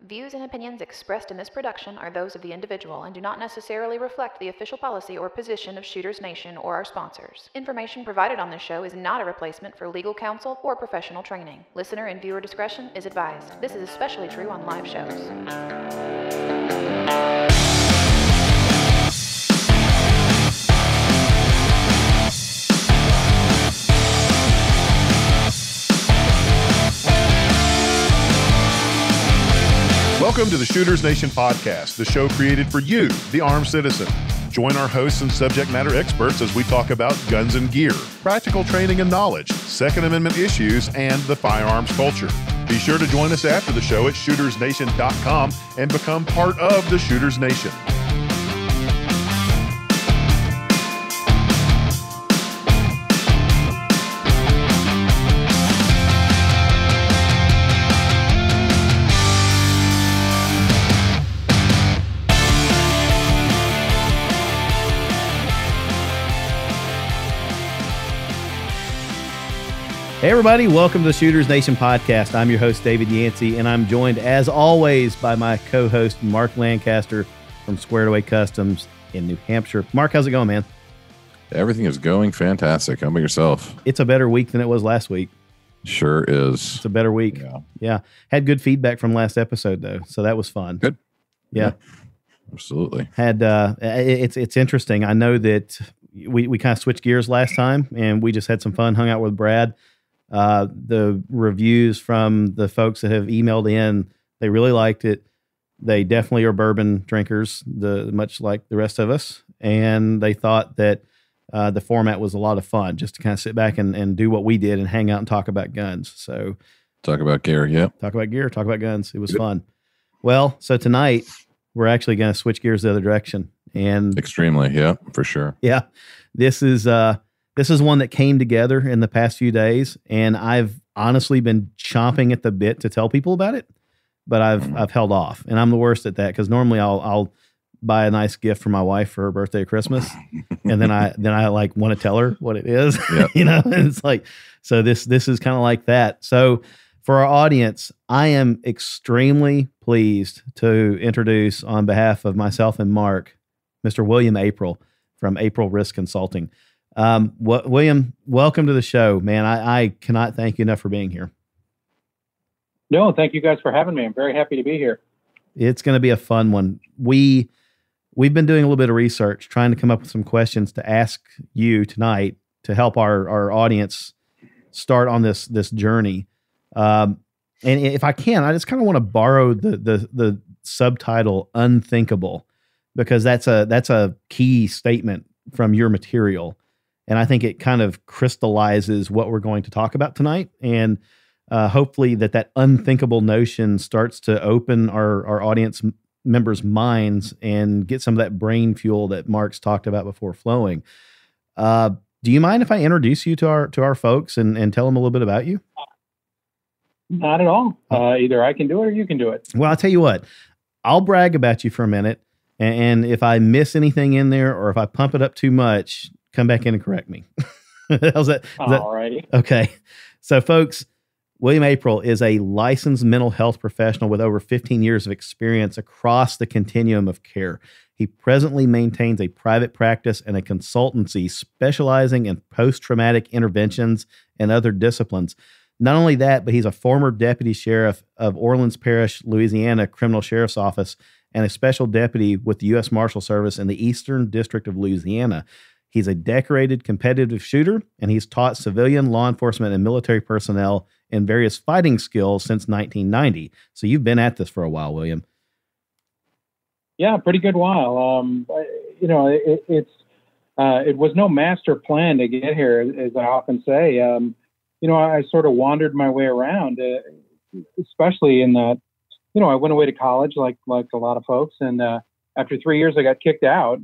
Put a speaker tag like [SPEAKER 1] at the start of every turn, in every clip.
[SPEAKER 1] Views and opinions expressed in this production are those of the individual and do not necessarily reflect the official policy or position of Shooters Nation or our sponsors. Information provided on this show is not a replacement for legal counsel or professional training. Listener and viewer discretion is advised. This is especially true on live shows.
[SPEAKER 2] Welcome to the Shooters Nation podcast, the show created for you, the armed citizen. Join our hosts and subject matter experts as we talk about guns and gear, practical training and knowledge, Second Amendment issues, and the firearms culture. Be sure to join us after the show at shootersnation.com and become part of the Shooters Nation.
[SPEAKER 3] Hey everybody, welcome to the Shooters Nation podcast. I'm your host, David Yancey, and I'm joined as always by my co-host, Mark Lancaster from Squared Away Customs in New Hampshire. Mark, how's it going, man?
[SPEAKER 4] Everything is going fantastic. How about yourself?
[SPEAKER 3] It's a better week than it was last week.
[SPEAKER 4] Sure is.
[SPEAKER 3] It's a better week. Yeah. Had good feedback from last episode, though, so that was fun.
[SPEAKER 4] Good.
[SPEAKER 3] Yeah.
[SPEAKER 4] Absolutely.
[SPEAKER 3] It's interesting. I know that we kind of switched gears last time, and we just had some fun, hung out with Brad. The reviews from the folks that have emailed in, they really liked it. They definitely are bourbon drinkers, much like the rest of us. And they thought that the format was a lot of fun, just to kind of sit back and do what we did and hang out and talk about guns. So
[SPEAKER 4] talk about gear. Yeah.
[SPEAKER 3] Talk about gear, talk about guns. It was fun. Well, so tonight we're actually going to switch gears the other direction. And
[SPEAKER 4] extremely. Yeah, for sure.
[SPEAKER 3] Yeah. This is one that came together in the past few days, and I've honestly been chomping at the bit to tell people about it, but I've held off, and I'm the worst at that because normally I'll buy a nice gift for my wife for her birthday or Christmas, and then I like want to tell her what it is,
[SPEAKER 4] yep.
[SPEAKER 3] And it's like, so this is kind of like that. So for our audience, I am extremely pleased to introduce on behalf of myself and Mark, Mr. William Aprill from Aprill Risk Consulting. William, welcome to the show, man. I cannot thank you enough for being here.
[SPEAKER 5] No, thank you guys for having me. I'm very happy to be here.
[SPEAKER 3] It's going to be a fun one. We've been doing a little bit of research, trying to come up with some questions to ask you tonight to help our audience start on this journey. And if I can, I just kind of want to borrow the subtitle "Unthinkable" because that's a key statement from your material. And I think it kind of crystallizes what we're going to talk about tonight. And hopefully that unthinkable notion starts to open our audience members' minds and get some of that brain fuel that Mark's talked about before flowing. Do you mind if I introduce you to our folks and tell them a little bit about you?
[SPEAKER 5] Not at all. Either I can do it or you can do it.
[SPEAKER 3] Well, I'll tell you what. I'll brag about you for a minute. And if I miss anything in there or if I pump it up too much, come back in and correct me. How's that?
[SPEAKER 5] All righty.
[SPEAKER 3] Okay. So, folks, William Aprill is a licensed mental health professional with over 15 years of experience across the continuum of care. He presently maintains a private practice and a consultancy specializing in post-traumatic interventions and other disciplines. Not only that, but he's a former deputy sheriff of Orleans Parish, Louisiana Criminal Sheriff's Office and a special deputy with the U.S. Marshal Service in the Eastern District of Louisiana. He's a decorated competitive shooter, and he's taught civilian, law enforcement, and military personnel in various fighting skills since 1990. So you've been at this for a while, William.
[SPEAKER 5] Yeah, pretty good while. It was no master plan to get here, as I often say. I sort of wandered my way around, especially in that, I went away to college like a lot of folks, and after 3 years, I got kicked out.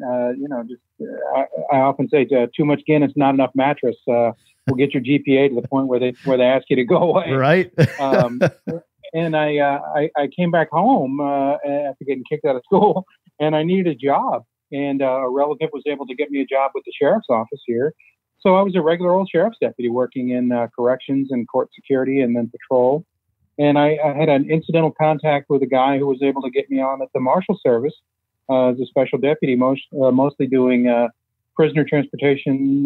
[SPEAKER 5] I often say too much Guinness, not enough mattress. Will get your GPA to the point where they ask you to go away.
[SPEAKER 3] Right.
[SPEAKER 5] And I came back home after getting kicked out of school, and I needed a job. And a relative was able to get me a job with the sheriff's office here. So I was a regular old sheriff's deputy working in corrections and court security and then patrol. And I had an incidental contact with a guy who was able to get me on at the Marshal Service as a special deputy, mostly doing prisoner transportation,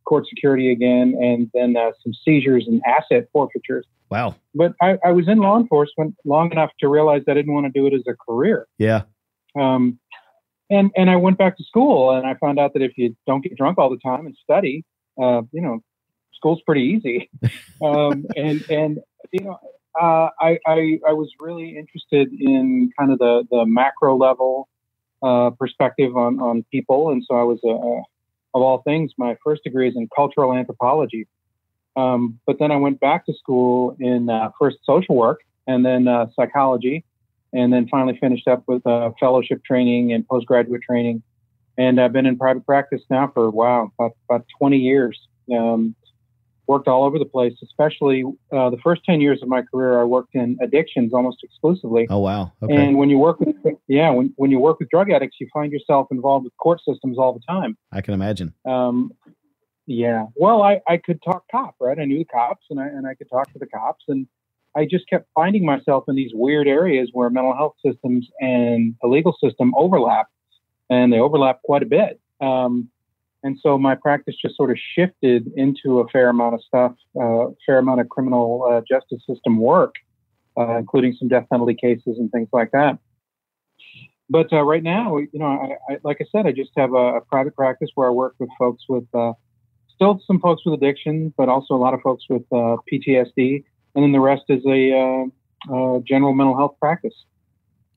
[SPEAKER 5] court security again, and then some seizures and asset forfeitures.
[SPEAKER 3] Wow.
[SPEAKER 5] But I was in law enforcement long enough to realize I didn't want to do it as a career.
[SPEAKER 3] Yeah.
[SPEAKER 5] And I went back to school, and I found out that if you don't get drunk all the time and study, school's pretty easy. I was really interested in kind of the macro level perspective on people. And so I was, of all things, my first degree is in cultural anthropology. But then I went back to school in first social work and then psychology, and then finally finished up with fellowship training and postgraduate training. And I've been in private practice now for, about 20 years. Worked all over the place, especially the first 10 years of my career, I worked in addictions almost exclusively.
[SPEAKER 3] Oh, wow. Okay.
[SPEAKER 5] And when you work with, when you work with drug addicts, you find yourself involved with court systems all the time.
[SPEAKER 3] I can imagine.
[SPEAKER 5] Well, I could talk cop, right? I knew the cops and I could talk to the cops, and I just kept finding myself in these weird areas where mental health systems and the legal system overlap, and they overlap quite a bit. And so my practice just sort of shifted into a fair amount of stuff, fair amount of criminal justice system work, including some death penalty cases and things like that. But right now, I like I said, I just have a private practice where I work with folks with still some folks with addiction, but also a lot of folks with PTSD, and then the rest is a general mental health practice.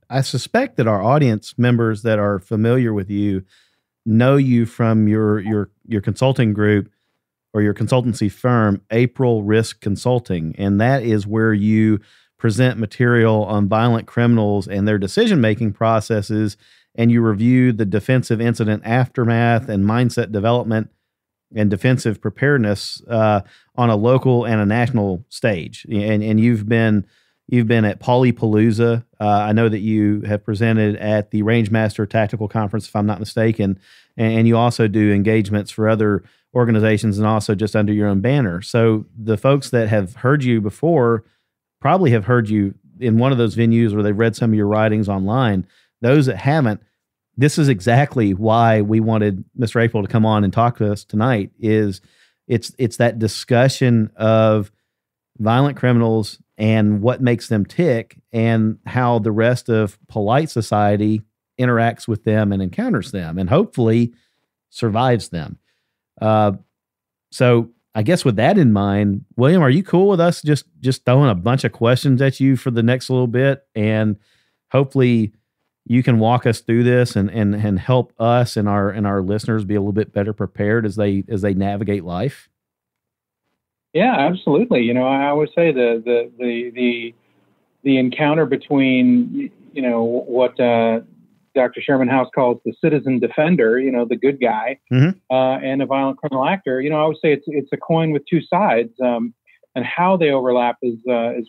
[SPEAKER 3] I suspect that our audience members that are familiar with you know you from your consulting group or your consultancy firm, Aprill Risk Consulting. And that is where you present material on violent criminals and their decision-making processes, and you review the defensive incident aftermath and mindset development and defensive preparedness on a local and a national stage. And you've been at Polypalooza. I know that you have presented at the Rangemaster Tactical Conference, if I'm not mistaken, and you also do engagements for other organizations and also just under your own banner. So the folks that have heard you before probably have heard you in one of those venues where they've read some of your writings online. Those that haven't, this is exactly why we wanted Mr. Aprill to come on and talk to us tonight. It's that discussion of violent criminals and what makes them tick and how the rest of polite society interacts with them and encounters them and hopefully survives them. So I guess with that in mind, William, are you cool with us just throwing a bunch of questions at you for the next little bit? And hopefully you can walk us through this and help us and our listeners be a little bit better prepared as they navigate life.
[SPEAKER 5] Yeah, absolutely. I always say the encounter between, what Dr. Sherman House calls the citizen defender, the good guy, and a violent criminal actor. I would say it's a coin with two sides, and how they overlap is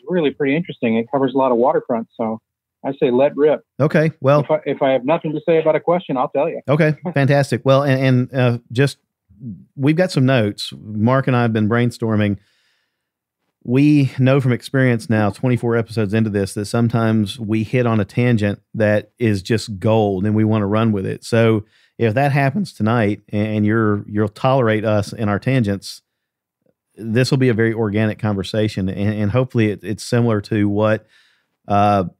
[SPEAKER 5] really pretty interesting. It covers a lot of waterfront, so I say let rip.
[SPEAKER 3] Okay, well,
[SPEAKER 5] if I have nothing to say about a question, I'll tell you. Okay,
[SPEAKER 3] fantastic. Well, and just we've got some notes. Mark and I have been brainstorming. We know from experience now, 24 episodes into this, that sometimes we hit on a tangent that is just gold and we want to run with it. So if that happens tonight and you'll tolerate us in our tangents, this will be a very organic conversation. And hopefully it's similar to what a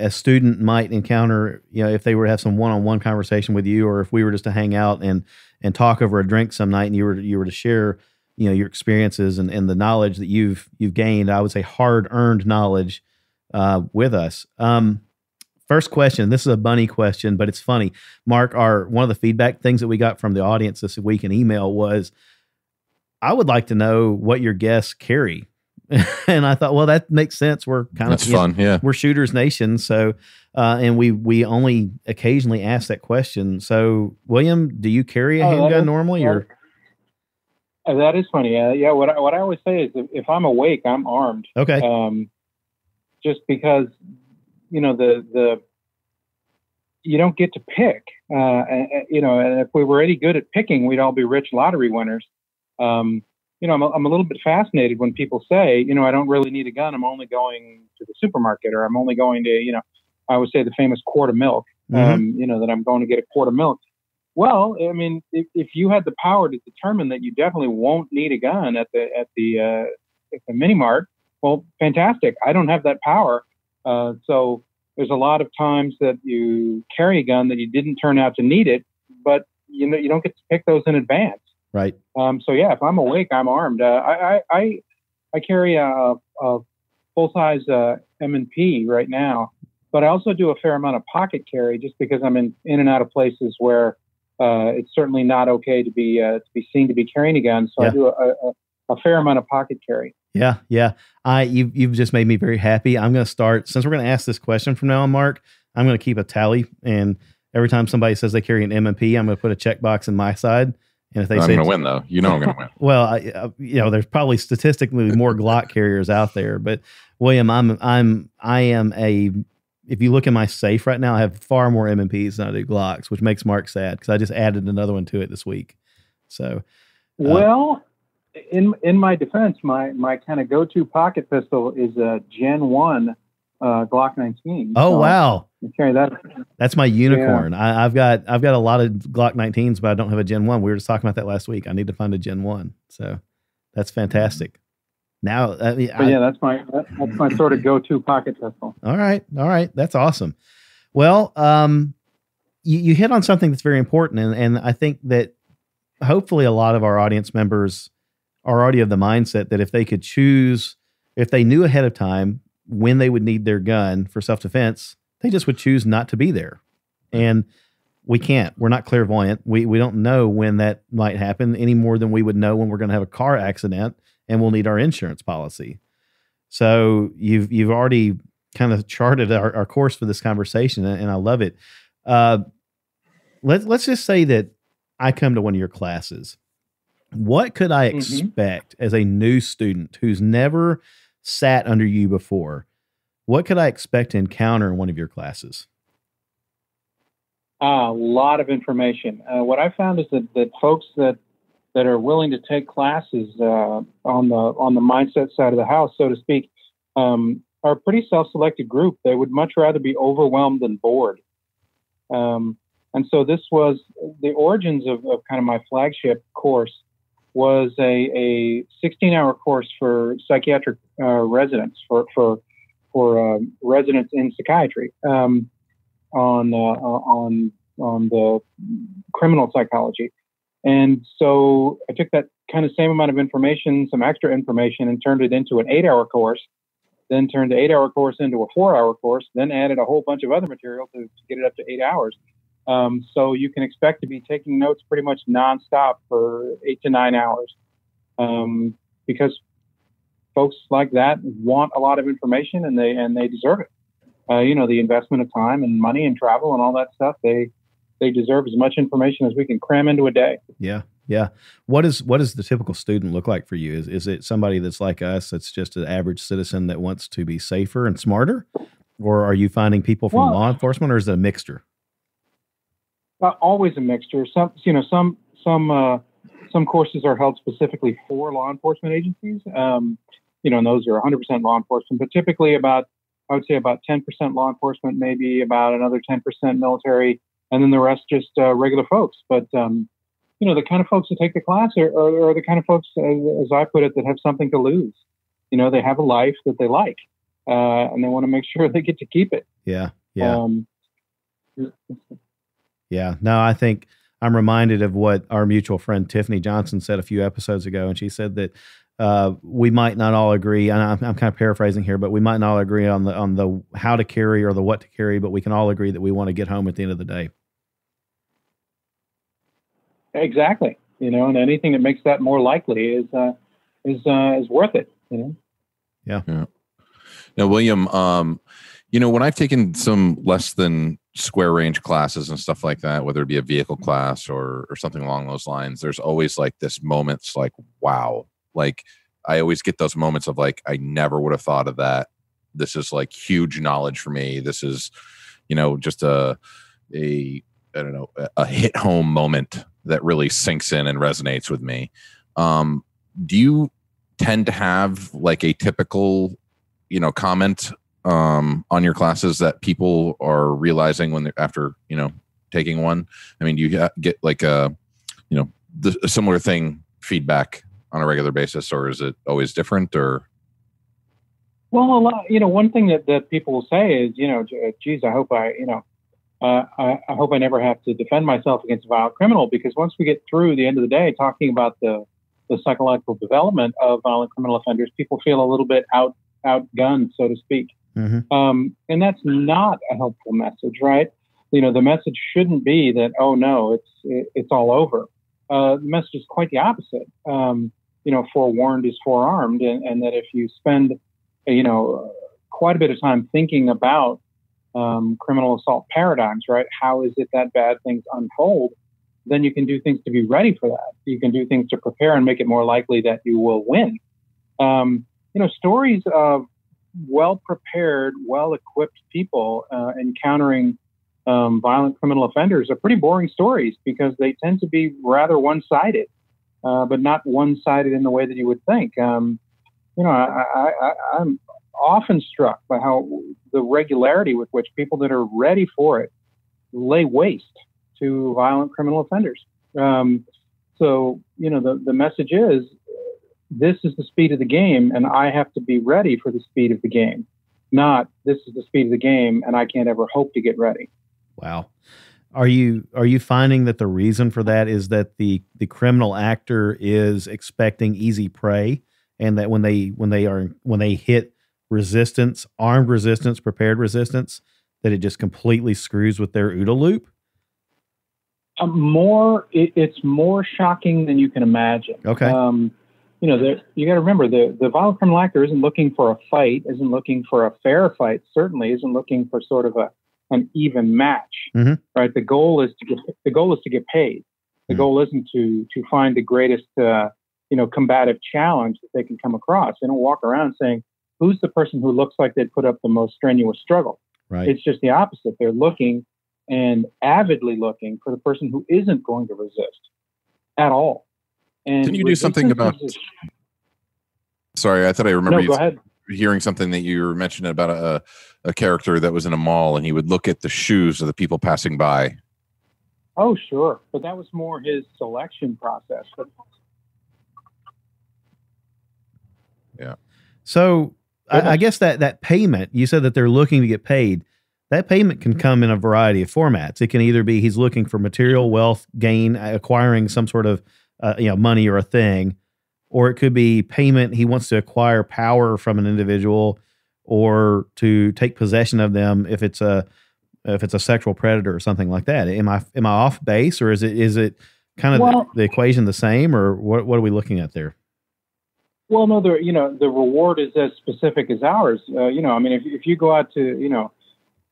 [SPEAKER 3] student might encounter, if they were to have some one-on-one conversation with you, or if we were just to hang out and talk over a drink some night and you were to share your experiences and the knowledge that you've gained, I would say hard-earned knowledge with us. First question, this is a bunny question, but it's funny. Mark, one of the feedback things that we got from the audience this week in email was, I would like to know what your guests carry. And I thought, well, that makes sense. We're
[SPEAKER 4] that's fun. Yeah.
[SPEAKER 3] We're Shooters Nation. So, and we only occasionally ask that question. So William, do you carry a handgun normally or?
[SPEAKER 5] That is funny. Yeah. What I always say is if I'm awake, I'm armed.
[SPEAKER 3] Okay.
[SPEAKER 5] Just because, you don't get to pick, and if we were any good at picking, we'd all be rich lottery winners. I'm a little bit fascinated when people say, I don't really need a gun. I'm only going to the supermarket, or I'm only going to, I would say the famous quart of milk, that I'm going to get a quart of milk. Well, I mean, if you had the power to determine that you definitely won't need a gun at the mini mart, well, fantastic. I don't have that power. So there's a lot of times that you carry a gun that you didn't turn out to need it, but you don't get to pick those in advance.
[SPEAKER 3] Right.
[SPEAKER 5] So yeah, if I'm awake, I'm armed. I carry a full-size M&P right now, but I also do a fair amount of pocket carry just because I'm in and out of places where it's certainly not okay to be seen to be carrying a gun. So I do a fair amount of pocket carry.
[SPEAKER 3] Yeah. You've just made me very happy. I'm going to start, since we're going to ask this question from now on, Mark, I'm going to keep a tally, and every time somebody says they carry an M&P, I'm going to put a checkbox in my side. And if they say
[SPEAKER 4] I'm going to win, though, I'm going to win.
[SPEAKER 3] Well, there's probably statistically more Glock carriers out there, but William, if you look in my safe right now, I have far more M&Ps than I do Glocks, which makes Mark sad because I just added another one to it this week. So,
[SPEAKER 5] well, in my defense, my kind of go-to pocket pistol is a Gen 1 Glock 19.
[SPEAKER 3] Oh, so wow.
[SPEAKER 5] I carry that.
[SPEAKER 3] That's my unicorn. Yeah. I've got a lot of Glock 19s, but I don't have a Gen 1. We were just talking about that last week. I need to find a Gen 1. So that's fantastic. Now,
[SPEAKER 5] that's my sort of go-to pocket pistol.
[SPEAKER 3] All right. That's awesome. Well, you hit on something that's very important, and I think that hopefully a lot of our audience members are already of the mindset that if they could choose, if they knew ahead of time when they would need their gun for self-defense, they just would choose not to be there. And we can't. We're not clairvoyant. We don't know when that might happen any more than we would know when we're going to have a car accident and we'll need our insurance policy. So you've already kind of charted our course for this conversation, and I love it. Let's just say that I come to one of your classes. What could I expect as a new student who's never sat under you before? What could I expect to encounter in one of your classes?
[SPEAKER 5] A lot of information. What I found is that folks that are willing to take classes on the mindset side of the house, so to speak, are a pretty self-selected group. They would much rather be overwhelmed than bored. And so this was the origins of kind of my flagship course was a 16-hour course for psychiatric residents, for residents in psychiatry on the criminal psychology. And so I took that kind of same amount of information, some extra information, and turned it into an 8-hour course, then turned the 8-hour course into a 4-hour course, then added a whole bunch of other material to get it up to 8 hours. So you can expect to be taking notes pretty much nonstop for 8 to 9 hours, because folks like that want a lot of information and they deserve it. The investment of time and money and travel and all that stuff, they deserve as much information as we can cram into a day.
[SPEAKER 3] Yeah. What does the typical student look like for you? Is it somebody that's like us, that's just an average citizen that wants to be safer and smarter? Or are you finding people from law enforcement, or is it a mixture?
[SPEAKER 5] Always a mixture. Some courses are held specifically for law enforcement agencies. And those are 100% law enforcement, but typically I would say about 10% law enforcement, maybe about another 10% military, and then the rest just regular folks. But, the kind of folks that take the class are the kind of folks, as I put it, that have something to lose. They have a life that they like, and they want to make sure they get to keep it.
[SPEAKER 3] Yeah. Yeah. No, I think I'm reminded of what our mutual friend Tiffany Johnson said a few episodes ago. And she said that we might not all agree, and I'm kind of paraphrasing here, but we might not all agree on the how to carry or the what to carry, but we can all agree that we want to get home at the end of the day.
[SPEAKER 5] Exactly. And anything that makes that more likely is worth it.
[SPEAKER 3] Yeah.
[SPEAKER 4] Now, William, when I've taken some less than square range classes and stuff like that, whether it be a vehicle class or something along those lines, there's always like this moments like, wow, like I always get those moments of like, I never would have thought of that. This is like huge knowledge for me. This is, just a hit home moment that really sinks in and resonates with me. do you tend to have like a typical, comment on your classes that people are realizing when they're after, taking one? I mean, do you get like a similar thing feedback on a regular basis, or is it always different? Or
[SPEAKER 5] well, a lot, one thing that people will say is, geez, I hope I hope I never have to defend myself against a violent criminal, because once we get through the end of the day talking about the psychological development of violent criminal offenders, people feel a little bit outgunned, so to speak.
[SPEAKER 3] Mm-hmm.
[SPEAKER 5] And that's not a helpful message, right? The message shouldn't be that, oh no, it's all over. The message is quite the opposite. Forewarned is forearmed, and that if you spend, quite a bit of time thinking about criminal assault paradigms, right? How is it that bad things unfold? Then you can do things to be ready for that. You can do things to prepare and make it more likely that you will win. Stories of well-prepared, well-equipped people encountering violent criminal offenders are pretty boring stories, because they tend to be rather one-sided, but not one-sided in the way that you would think. I'm often struck by how the regularity with which people that are ready for it lay waste to violent criminal offenders. So the message is, this is the speed of the game, and I have to be ready for the speed of the game, not this is the speed of the game, and I can't ever hope to get ready.
[SPEAKER 3] Wow. Are you finding that the reason for that is that the criminal actor is expecting easy prey, and that when they hit resistance, armed resistance, prepared resistance, that it just completely screws with their OODA loop?
[SPEAKER 5] It's more shocking than you can imagine.
[SPEAKER 3] Okay.
[SPEAKER 5] You got to remember, the violent criminal actor isn't looking for a fight, isn't looking for a fair fight, certainly isn't looking for sort of an even match,
[SPEAKER 3] mm-hmm.
[SPEAKER 5] right? The goal is to get paid. The goal isn't to find the greatest, combative challenge that they can come across. They don't walk around saying, who's the person who looks like they'd put up the most strenuous struggle?
[SPEAKER 3] Right.
[SPEAKER 5] It's just the opposite. They're looking and avidly looking for the person who isn't going to resist at all. And
[SPEAKER 4] can you do something about? Sorry, I thought I remember
[SPEAKER 5] go ahead.
[SPEAKER 4] Hearing something that you were mentioning about a character that was in a mall, and he would look at the shoes of the people passing by.
[SPEAKER 5] Oh, sure, but that was more his selection process.
[SPEAKER 4] Yeah.
[SPEAKER 3] So I guess that payment, you said that they're looking to get paid. That payment can come in a variety of formats. It can either be he's looking for material wealth gain, acquiring some sort of money or a thing, or it could be payment. He wants to acquire power from an individual, or to take possession of them if it's a sexual predator or something like that. Am I off base, or is it kind of the equation the same, or what are we looking at there?
[SPEAKER 5] Well, no, the reward is as specific as ours. If you go out to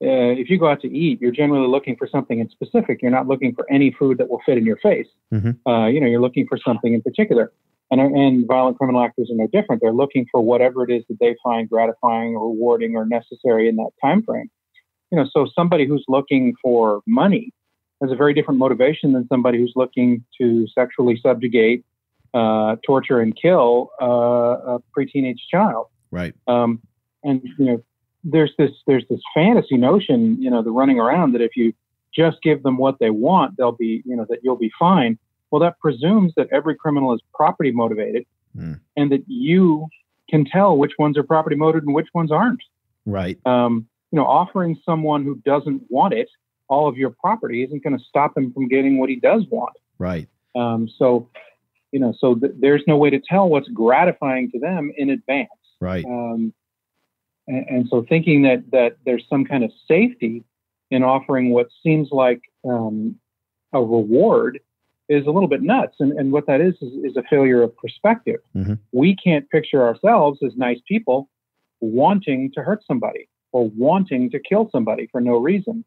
[SPEAKER 5] if you go out to eat, you're generally looking for something in specific. You're not looking for any food that will fit in your face.
[SPEAKER 3] Mm-hmm.
[SPEAKER 5] You're looking for something in particular. And violent criminal actors are no different. They're looking for whatever it is that they find gratifying or rewarding or necessary in that time frame. So somebody who's looking for money has a very different motivation than somebody who's looking to sexually subjugate, torture, and kill a pre-teenage child.
[SPEAKER 3] Right.
[SPEAKER 5] There's this fantasy notion, the running around that if you just give them what they want, they'll be, that you'll be fine. Well, that presumes that every criminal is property motivated, and that you can tell which ones are property motivated and which ones aren't.
[SPEAKER 3] Right.
[SPEAKER 5] Offering someone who doesn't want it all of your property isn't going to stop him from getting what he does want.
[SPEAKER 3] Right.
[SPEAKER 5] So there's no way to tell what's gratifying to them in advance.
[SPEAKER 3] Right.
[SPEAKER 5] And so thinking that there's some kind of safety in offering what seems like a reward is a little bit nuts. And what that is a failure of perspective.
[SPEAKER 3] Mm-hmm.
[SPEAKER 5] We can't picture ourselves as nice people wanting to hurt somebody or wanting to kill somebody for no reason.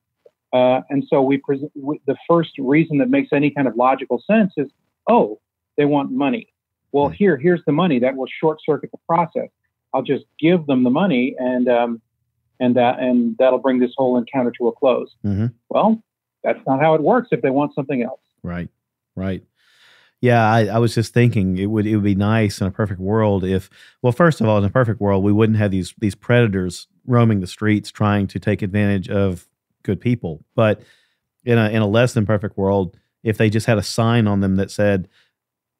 [SPEAKER 5] And so the first reason that makes any kind of logical sense is, oh, they want money. Well, here's the money. That will short circuit the process. I'll just give them the money, and that'll bring this whole encounter to a close.
[SPEAKER 3] Mm-hmm.
[SPEAKER 5] Well, that's not how it works if they want something else.
[SPEAKER 3] Right. Right. Yeah, I was just thinking it would be nice in a perfect world if, well, first of all, in a perfect world, we wouldn't have these predators roaming the streets trying to take advantage of good people. But in a less than perfect world, if they just had a sign on them that said,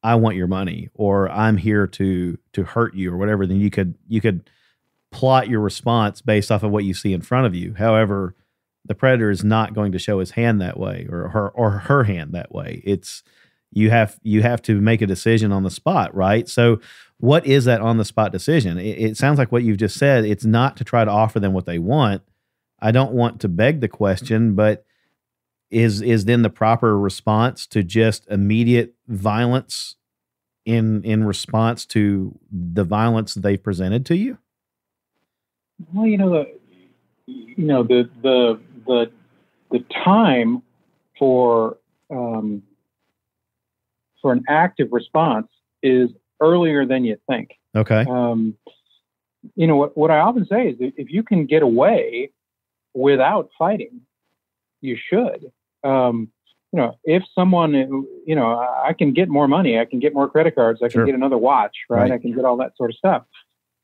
[SPEAKER 3] "I want your money," or "I'm here to hurt you," or whatever, then you could plot your response based off of what you see in front of you. However, the predator is not going to show his hand that way, or her hand that way. It's you have to make a decision on the spot, right? So what is that on the spot decision? It sounds like what you've just said. It's not to try to offer them what they want. I don't want to beg the question, but is then the proper response to just immediate violence in response to the violence they've presented to you?
[SPEAKER 5] Well, the time for an active response is earlier than you think.
[SPEAKER 3] Okay.
[SPEAKER 5] What I often say is that if you can get away without fighting, you should. If someone, I can get more money, I can get more credit cards, I can get another watch, right? I can get all that sort of stuff.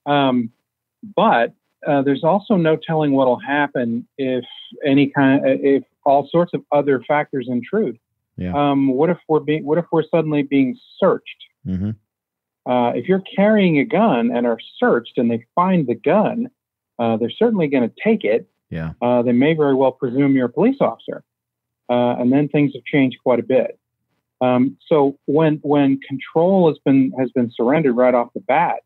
[SPEAKER 5] But there's also no telling what'll happen if if all sorts of other factors intrude.
[SPEAKER 3] Yeah.
[SPEAKER 5] What if we're suddenly being searched?
[SPEAKER 3] Mm-hmm.
[SPEAKER 5] If you're carrying a gun and are searched and they find the gun, they're certainly going to take it.
[SPEAKER 3] Yeah.
[SPEAKER 5] They may very well presume you're a police officer. And then things have changed quite a bit. So when control has been surrendered right off the bat,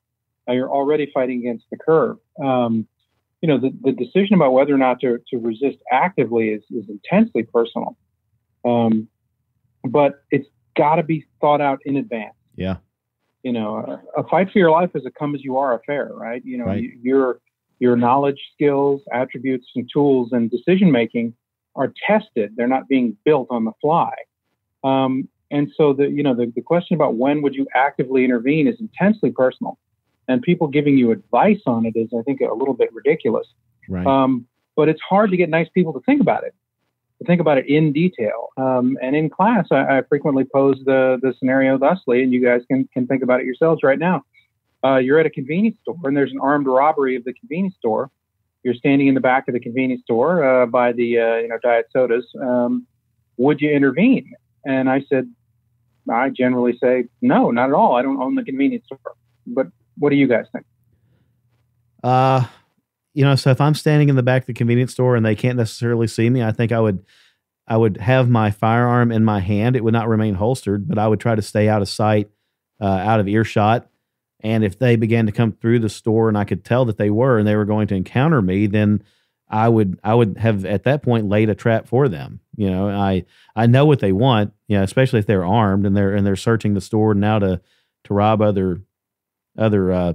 [SPEAKER 5] you're already fighting against the curve. The decision about whether or not to resist actively is intensely personal. But it's got to be thought out in advance.
[SPEAKER 3] Yeah.
[SPEAKER 5] A fight for your life is a come as you are affair, right?
[SPEAKER 3] Right.
[SPEAKER 5] Your knowledge, skills, attributes, and tools and decision making are tested. They're not being built on the fly. And so the question about when would you actively intervene is intensely personal, and people giving you advice on it is, I think, a little bit ridiculous.
[SPEAKER 3] Right.
[SPEAKER 5] But it's hard to get nice people to think about it in detail. And in class, I frequently pose the scenario thusly, and you guys can think about it yourselves right now. You're at a convenience store, and there's an armed robbery of the convenience store. You're standing in the back of the convenience store by the diet sodas. Would you intervene? And I said, I generally say, no, not at all. I don't own the convenience store. But what do you guys think?
[SPEAKER 3] So if I'm standing in the back of the convenience store and they can't necessarily see me, I think I would have my firearm in my hand. It would not remain holstered, but I would try to stay out of sight, out of earshot. And if they began to come through the store and I could tell that they were going to encounter me, then I would have at that point laid a trap for them. I know what they want, especially if they're armed and they're searching the store now to rob other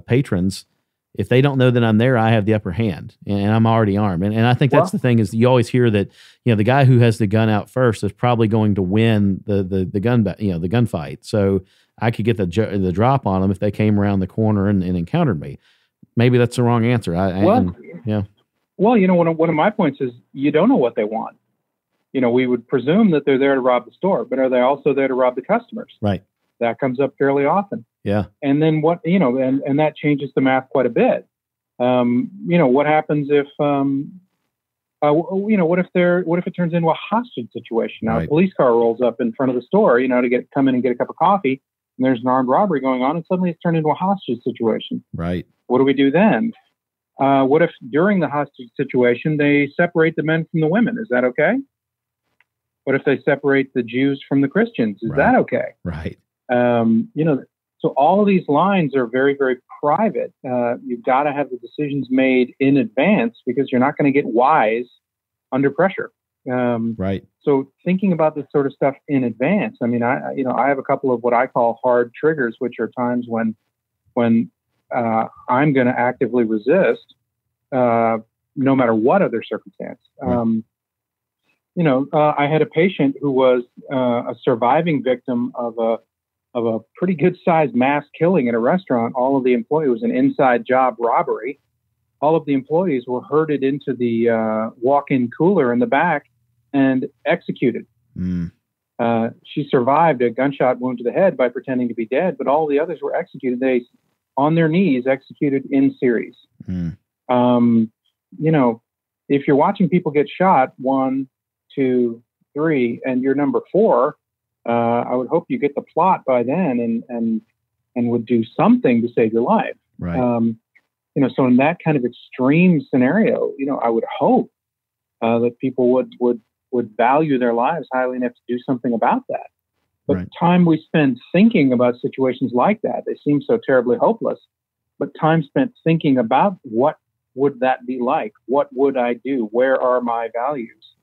[SPEAKER 3] patrons. If they don't know that I'm there, I have the upper hand and I'm already armed. And I think that's the thing is you always hear that, the guy who has the gun out first is probably going to win the gunfight. So I could get the drop on them if they came around the corner and encountered me. Maybe that's the wrong answer.
[SPEAKER 5] Well, one of my points is you don't know what they want. We would presume that they're there to rob the store, but are they also there to rob the customers?
[SPEAKER 3] Right. That
[SPEAKER 5] comes up fairly often.
[SPEAKER 3] Yeah.
[SPEAKER 5] And then what, and that changes the math quite a bit. What happens if, what if it turns into a hostage situation? Now,
[SPEAKER 3] right.
[SPEAKER 5] A police car rolls up in front of the store, to come in and get a cup of coffee, and there's an armed robbery going on, and suddenly it's turned into a hostage situation.
[SPEAKER 3] Right.
[SPEAKER 5] What do we do then? What if during the hostage situation, they separate the men from the women? Is that okay? What if they separate the Jews from the Christians? Is that okay?
[SPEAKER 3] Right.
[SPEAKER 5] So all of these lines are very, very private. You've got to have the decisions made in advance because you're not going to get wise under pressure.
[SPEAKER 3] Right.
[SPEAKER 5] So thinking about this sort of stuff in advance, I have a couple of what I call hard triggers, which are times when I'm going to actively resist, no matter what other circumstance. Right. I had a patient who was a surviving victim of a pretty good sized mass killing at a restaurant. All of the employees, it was an inside job robbery. All of the employees were herded into the walk-in cooler in the back and executed. She survived a gunshot wound to the head by pretending to be dead, but all the others were executed. They, on their knees, executed in series.
[SPEAKER 3] Mm.
[SPEAKER 5] If you're watching people get shot, 1, 2, 3, and you're number 4, I would hope you get the plot by then and would do something to save your life.
[SPEAKER 3] Right.
[SPEAKER 5] So in that kind of extreme scenario, I would hope that people would value their lives highly enough to do something about that. But
[SPEAKER 3] Right.
[SPEAKER 5] time we spend thinking about situations like that, they seem so terribly hopeless, but time spent thinking about what would that be like? What would I do? Where are my values?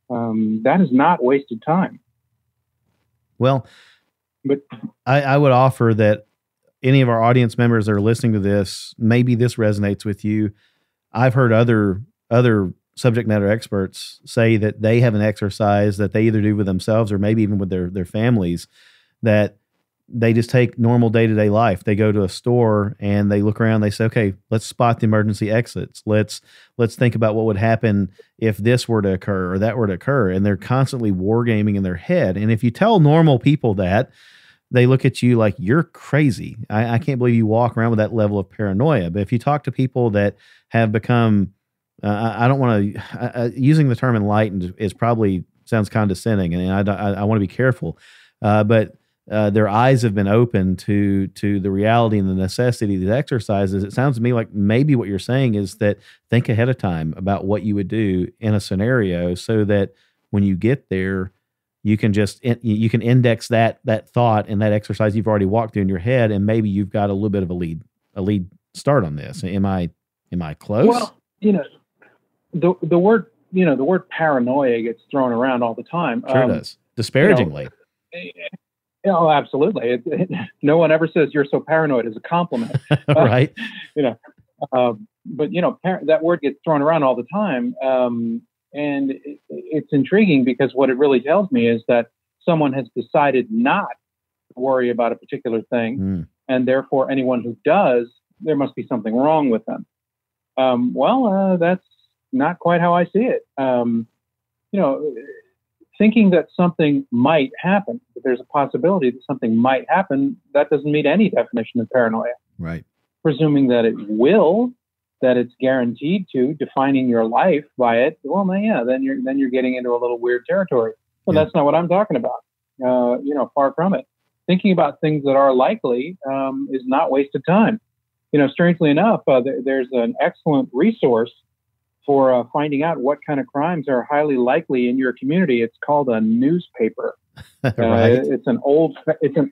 [SPEAKER 5] That is not wasted time.
[SPEAKER 3] Well,
[SPEAKER 5] But
[SPEAKER 3] I would offer that any of our audience members that are listening to this, maybe this resonates with you. I've heard other subject matter experts say that they have an exercise that they either do with themselves or maybe even with their families, that they just take normal day-to-day life. They go to a store and they look around, they say, okay, let's spot the emergency exits. Let's think about what would happen if this were to occur or that were to occur. And they're constantly wargaming in their head. And if you tell normal people that, they look at you like you're crazy. I can't believe you walk around with that level of paranoia. But if you talk to people that have become, I don't want to, using the term enlightened is probably sounds condescending, and I want to be careful. But their eyes have been opened to the reality and the necessity of these exercises. It sounds to me like maybe what you're saying is that think ahead of time about what you would do in a scenario so that when you get there, you can index that thought and that exercise you've already walked through in your head, and maybe you've got a little bit of a lead start on this. Am I close?
[SPEAKER 5] Well, the word paranoia gets thrown around all the time.
[SPEAKER 3] Sure does. Disparagingly.
[SPEAKER 5] Oh, absolutely. No one ever says you're so paranoid as a compliment.
[SPEAKER 3] Right.
[SPEAKER 5] But that word gets thrown around all the time. And it's intriguing because what it really tells me is that someone has decided not to worry about a particular thing.
[SPEAKER 3] Mm.
[SPEAKER 5] And therefore anyone who does, there must be something wrong with them. That's not quite how I see it. Thinking that something might happen, that there's a possibility that something might happen, that doesn't meet any definition of paranoia.
[SPEAKER 3] Right.
[SPEAKER 5] Presuming that it will, that it's guaranteed to, defining your life by it, well, then you're getting into a little weird territory. Well,
[SPEAKER 3] Yeah.
[SPEAKER 5] That's not what I'm talking about. Far from it. Thinking about things that are likely is not wasted time. Strangely enough, there's an excellent resource for finding out what kind of crimes are highly likely in your community. It's called a newspaper.
[SPEAKER 3] Right.
[SPEAKER 5] It's an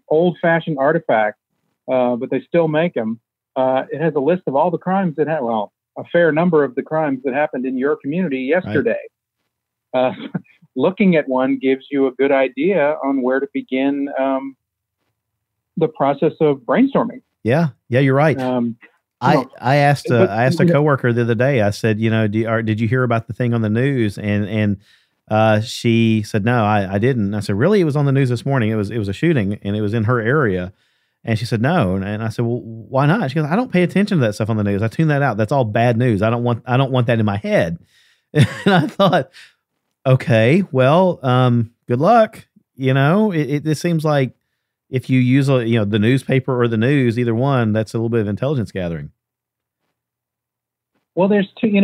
[SPEAKER 5] old-fashioned artifact, but they still make them. It has a list of all the crimes that a fair number of the crimes that happened in your community yesterday. Right. Looking at one gives you a good idea on where to begin the process of brainstorming.
[SPEAKER 3] Yeah, you're right. I asked a coworker the other day. I said, did you hear about the thing on the news? And she said, no, I didn't. I said, really? It was on the news this morning. It was a shooting, and it was in her area. And she said, no. And I said, well, why not? She goes, I don't pay attention to that stuff on the news. I tune that out. That's all bad news. I don't want that in my head. And I thought, okay, well, good luck. It seems like if you use the newspaper or the news, either one, that's a little bit of intelligence gathering.
[SPEAKER 5] Well, there's two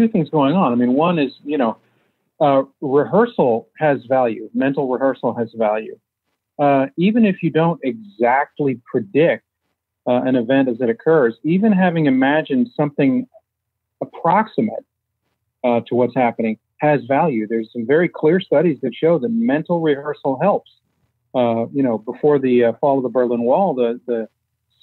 [SPEAKER 5] things going on. I mean, one is, rehearsal has value. Mental rehearsal has value. Even if you don't exactly predict an event as it occurs, even having imagined something approximate to what's happening has value. There's some very clear studies that show that mental rehearsal helps. Before the fall of the Berlin Wall, the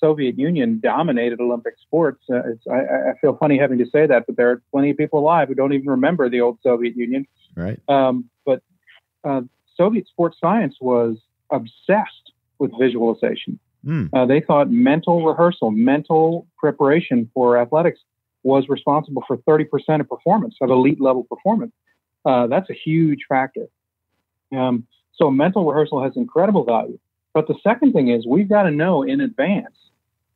[SPEAKER 5] Soviet Union dominated Olympic sports. I feel funny having to say that, but there are plenty of people alive who don't even remember the old Soviet Union.
[SPEAKER 3] Right.
[SPEAKER 5] But Soviet sports science was obsessed with visualization. They thought mental rehearsal, mental preparation for athletics was responsible for 30% of performance, of elite level performance. That's a huge factor. So mental rehearsal has incredible value. But the second thing is we've got to know in advance,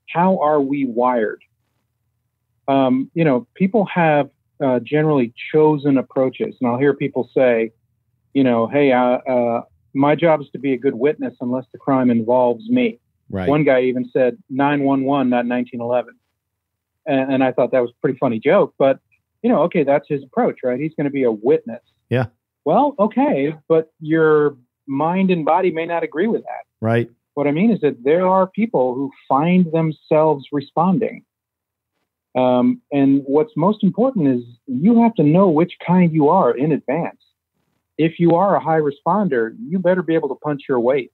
[SPEAKER 5] how are we wired? People have generally chosen approaches. And I'll hear people say, hey, my job is to be a good witness unless the crime involves me.
[SPEAKER 3] Right.
[SPEAKER 5] One guy even said 911, not 1911. And I thought that was a pretty funny joke, but okay, that's his approach, right? He's going to be a witness.
[SPEAKER 3] Yeah.
[SPEAKER 5] Well, okay, but your mind and body may not agree with that.
[SPEAKER 3] Right.
[SPEAKER 5] What I mean is that there are people who find themselves responding. And what's most important is you have to know which kind you are in advance. If you are a high responder, you better be able to punch your weight,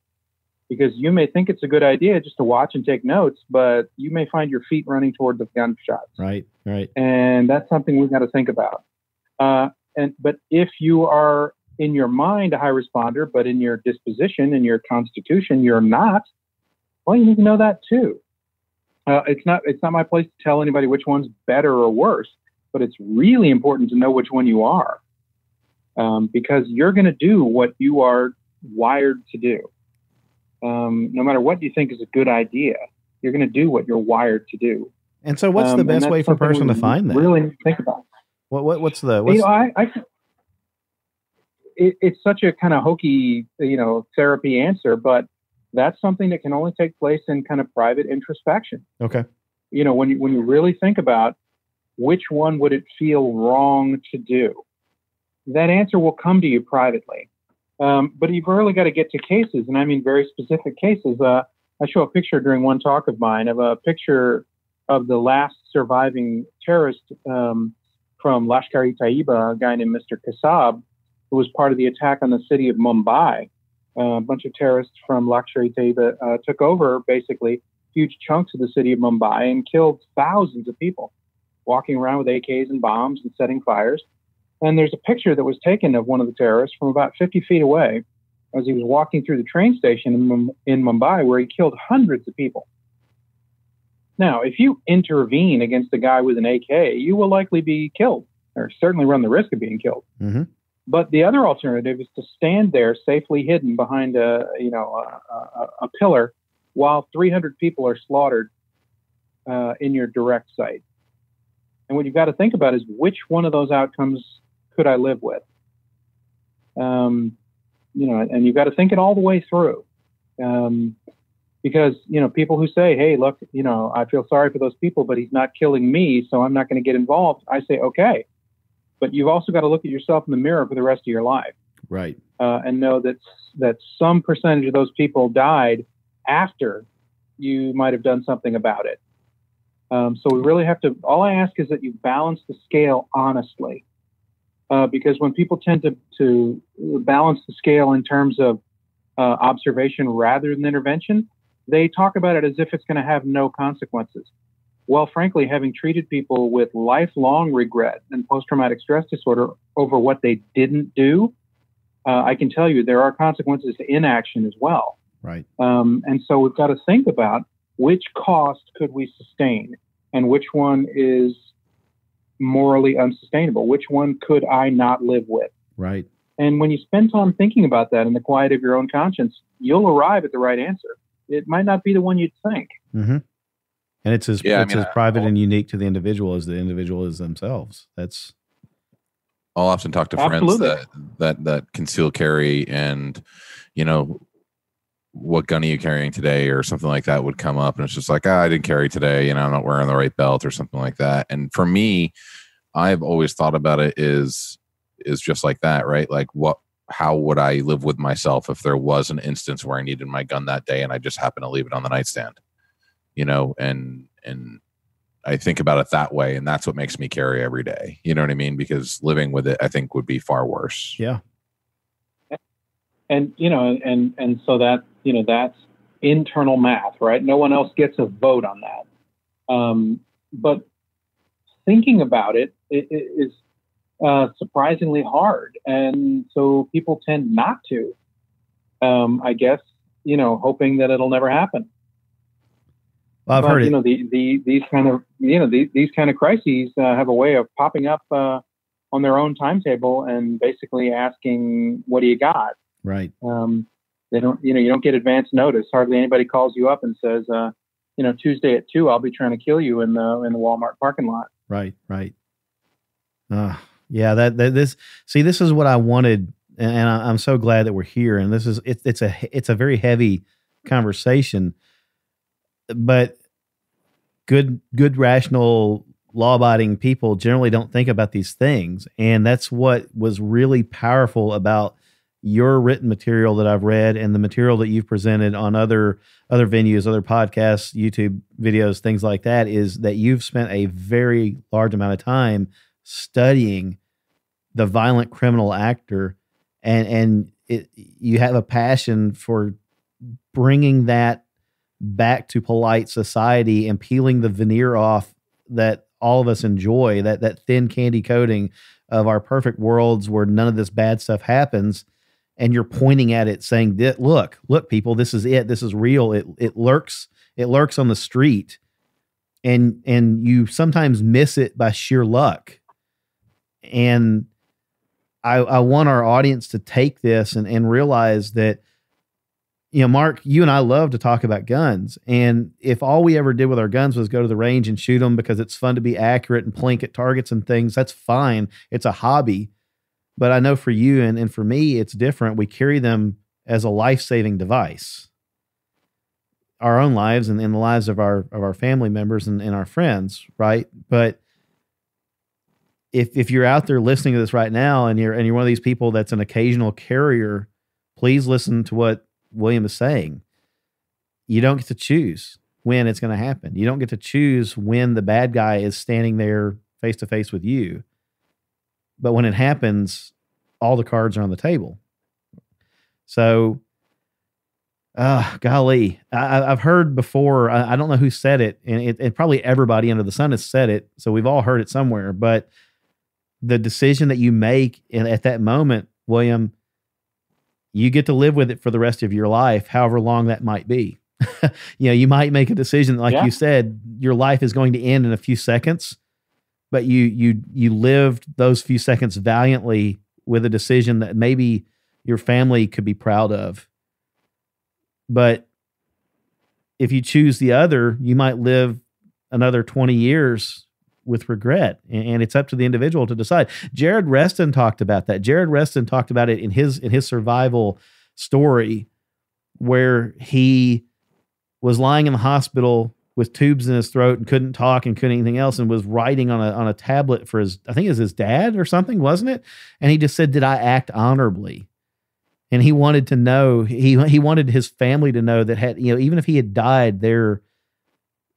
[SPEAKER 5] because you may think it's a good idea just to watch and take notes, but you may find your feet running toward the gunshots.
[SPEAKER 3] Right.
[SPEAKER 5] And that's something we've got to think about. But if you are in your mind a high responder, but in your disposition, in your constitution, you're not, well, you need to know that too. It's not my place to tell anybody which one's better or worse, but it's really important to know which one you are, because you're going to do what you are wired to do. No matter what you think is a good idea, you're going to do what you're wired to do.
[SPEAKER 3] And so what's the best way for a person to find that?
[SPEAKER 5] Really need to think about.
[SPEAKER 3] What's
[SPEAKER 5] it's such a kind of hokey, therapy answer, but that's something that can only take place in kind of private introspection.
[SPEAKER 3] Okay.
[SPEAKER 5] When you really think about which one would it feel wrong to do, that answer will come to you privately. But you've really got to get to cases, and I mean very specific cases. I show a picture during one talk of mine of a picture of the last surviving terrorist from Lashkar-e-Taiba, a guy named Mr. Kassab, who was part of the attack on the city of Mumbai. A bunch of terrorists from Lashkar-e-Taiba took over basically huge chunks of the city of Mumbai and killed thousands of people, walking around with AKs and bombs and setting fires. And there's a picture that was taken of one of the terrorists from about 50 feet away as he was walking through the train station in Mumbai, where he killed hundreds of people. Now, if you intervene against a guy with an AK, you will likely be killed, or certainly run the risk of being killed.
[SPEAKER 3] Mm-hmm.
[SPEAKER 5] But the other alternative is to stand there safely hidden behind a pillar while 300 people are slaughtered in your direct sight. And what you've got to think about is which one of those outcomes could I live with? And you've got to think it all the way through. Because, people who say, hey, look, I feel sorry for those people, but he's not killing me, so I'm not going to get involved. I say, okay. But you've also got to look at yourself in the mirror for the rest of your life.
[SPEAKER 3] Right.
[SPEAKER 5] And know that some percentage of those people died after you might have done something about it. So we really have to, all I ask is that you balance the scale honestly. Because when people tend to balance the scale in terms of observation rather than intervention, they talk about it as if it's going to have no consequences. Well, frankly, having treated people with lifelong regret and post-traumatic stress disorder over what they didn't do, I can tell you there are consequences to inaction as well.
[SPEAKER 3] Right.
[SPEAKER 5] And so we've got to think about which cost could we sustain and which one is morally unsustainable. Which one could I not live with?
[SPEAKER 3] Right.
[SPEAKER 5] And when you spend time thinking about that in the quiet of your own conscience, you'll arrive at the right answer. It might not be the one you'd think.
[SPEAKER 3] Mm-hmm. And it's as private and unique to the individual as the individual is themselves.
[SPEAKER 4] I'll often talk to friends that conceal carry, and what gun are you carrying today or something like that would come up, and it's just like, I didn't carry today, I'm not wearing the right belt or something like that. And for me, I've always thought about it is just like that, right? Like how would I live with myself if there was an instance where I needed my gun that day and I just happened to leave it on the nightstand, and I think about it that way, and that's what makes me carry every day. You know what I mean? Because living with it, I think, would be far worse.
[SPEAKER 3] Yeah.
[SPEAKER 5] And, and so that, that's internal math, right? No one else gets a vote on that. But thinking about it is surprisingly hard. And so people tend not to, I guess, hoping that it'll never happen.
[SPEAKER 3] Well, I've heard
[SPEAKER 5] it. These kind of crises have a way of popping up on their own timetable and basically asking, "What do you got?"
[SPEAKER 3] Right.
[SPEAKER 5] They don't. You don't get advance notice. Hardly anybody calls you up and says, "Tuesday at 2, I'll be trying to kill you in the Walmart parking lot."
[SPEAKER 3] Right. Right. Yeah. This is what I wanted and I'm so glad that we're here. And this is it's a very heavy conversation, but good rational law-abiding people generally don't think about these things, and that's what was really powerful about your written material that I've read and the material that you've presented on other venues, other podcasts, YouTube videos, things like that, is that you've spent a very large amount of time studying the violent criminal actor, and you have a passion for bringing that back to polite society and peeling the veneer off that all of us enjoy, that thin candy coating of our perfect worlds where none of this bad stuff happens. And you're pointing at it saying, look, people, this is it. This is real. It lurks on the street, and you sometimes miss it by sheer luck. And I want our audience to take this and realize that, Mark, you and I love to talk about guns. And if all we ever did with our guns was go to the range and shoot them because it's fun to be accurate and plink at targets and things, that's fine. It's a hobby. But I know for you and for me, it's different. We carry them as a life-saving device. Our own lives and the lives of our family members and our friends, right? But if you're out there listening to this right now and you're one of these people that's an occasional carrier, please listen to what William is saying. You don't get to choose when it's going to happen. You don't get to choose when the bad guy is standing there face to face with you. But when it happens, all the cards are on the table. So, golly, I've heard before, I don't know who said it, and it probably everybody under the sun has said it, so we've all heard it somewhere, but the decision that you make at that moment, William, you get to live with it for the rest of your life, however long that might be. You might make a decision, like you said, your life is going to end in a few seconds, but you lived those few seconds valiantly with a decision that maybe your family could be proud of. But if you choose the other, you might live another 20 years with regret, and it's up to the individual to decide. Jared Reston talked about that. Jared Reston talked about it in his survival story, where he was lying in the hospital with tubes in his throat and couldn't talk and couldn't anything else, and was writing on a tablet for I think it was his dad or something, wasn't it? And he just said, "Did I act honorably?" And he wanted to know, he wanted his family to know that even if he had died there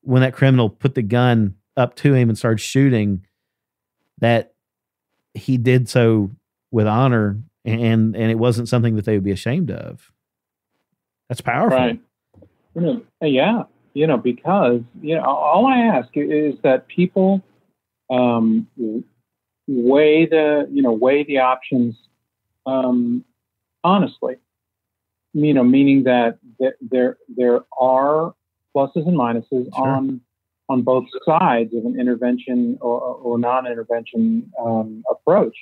[SPEAKER 3] when that criminal put the gun up to him and started shooting, that he did so with honor, and it wasn't something that they would be ashamed of. That's powerful.
[SPEAKER 5] Right. Yeah. Because, all I ask is that people weigh the options honestly, meaning that there are pluses and minuses on both sides of an intervention or non-intervention approach,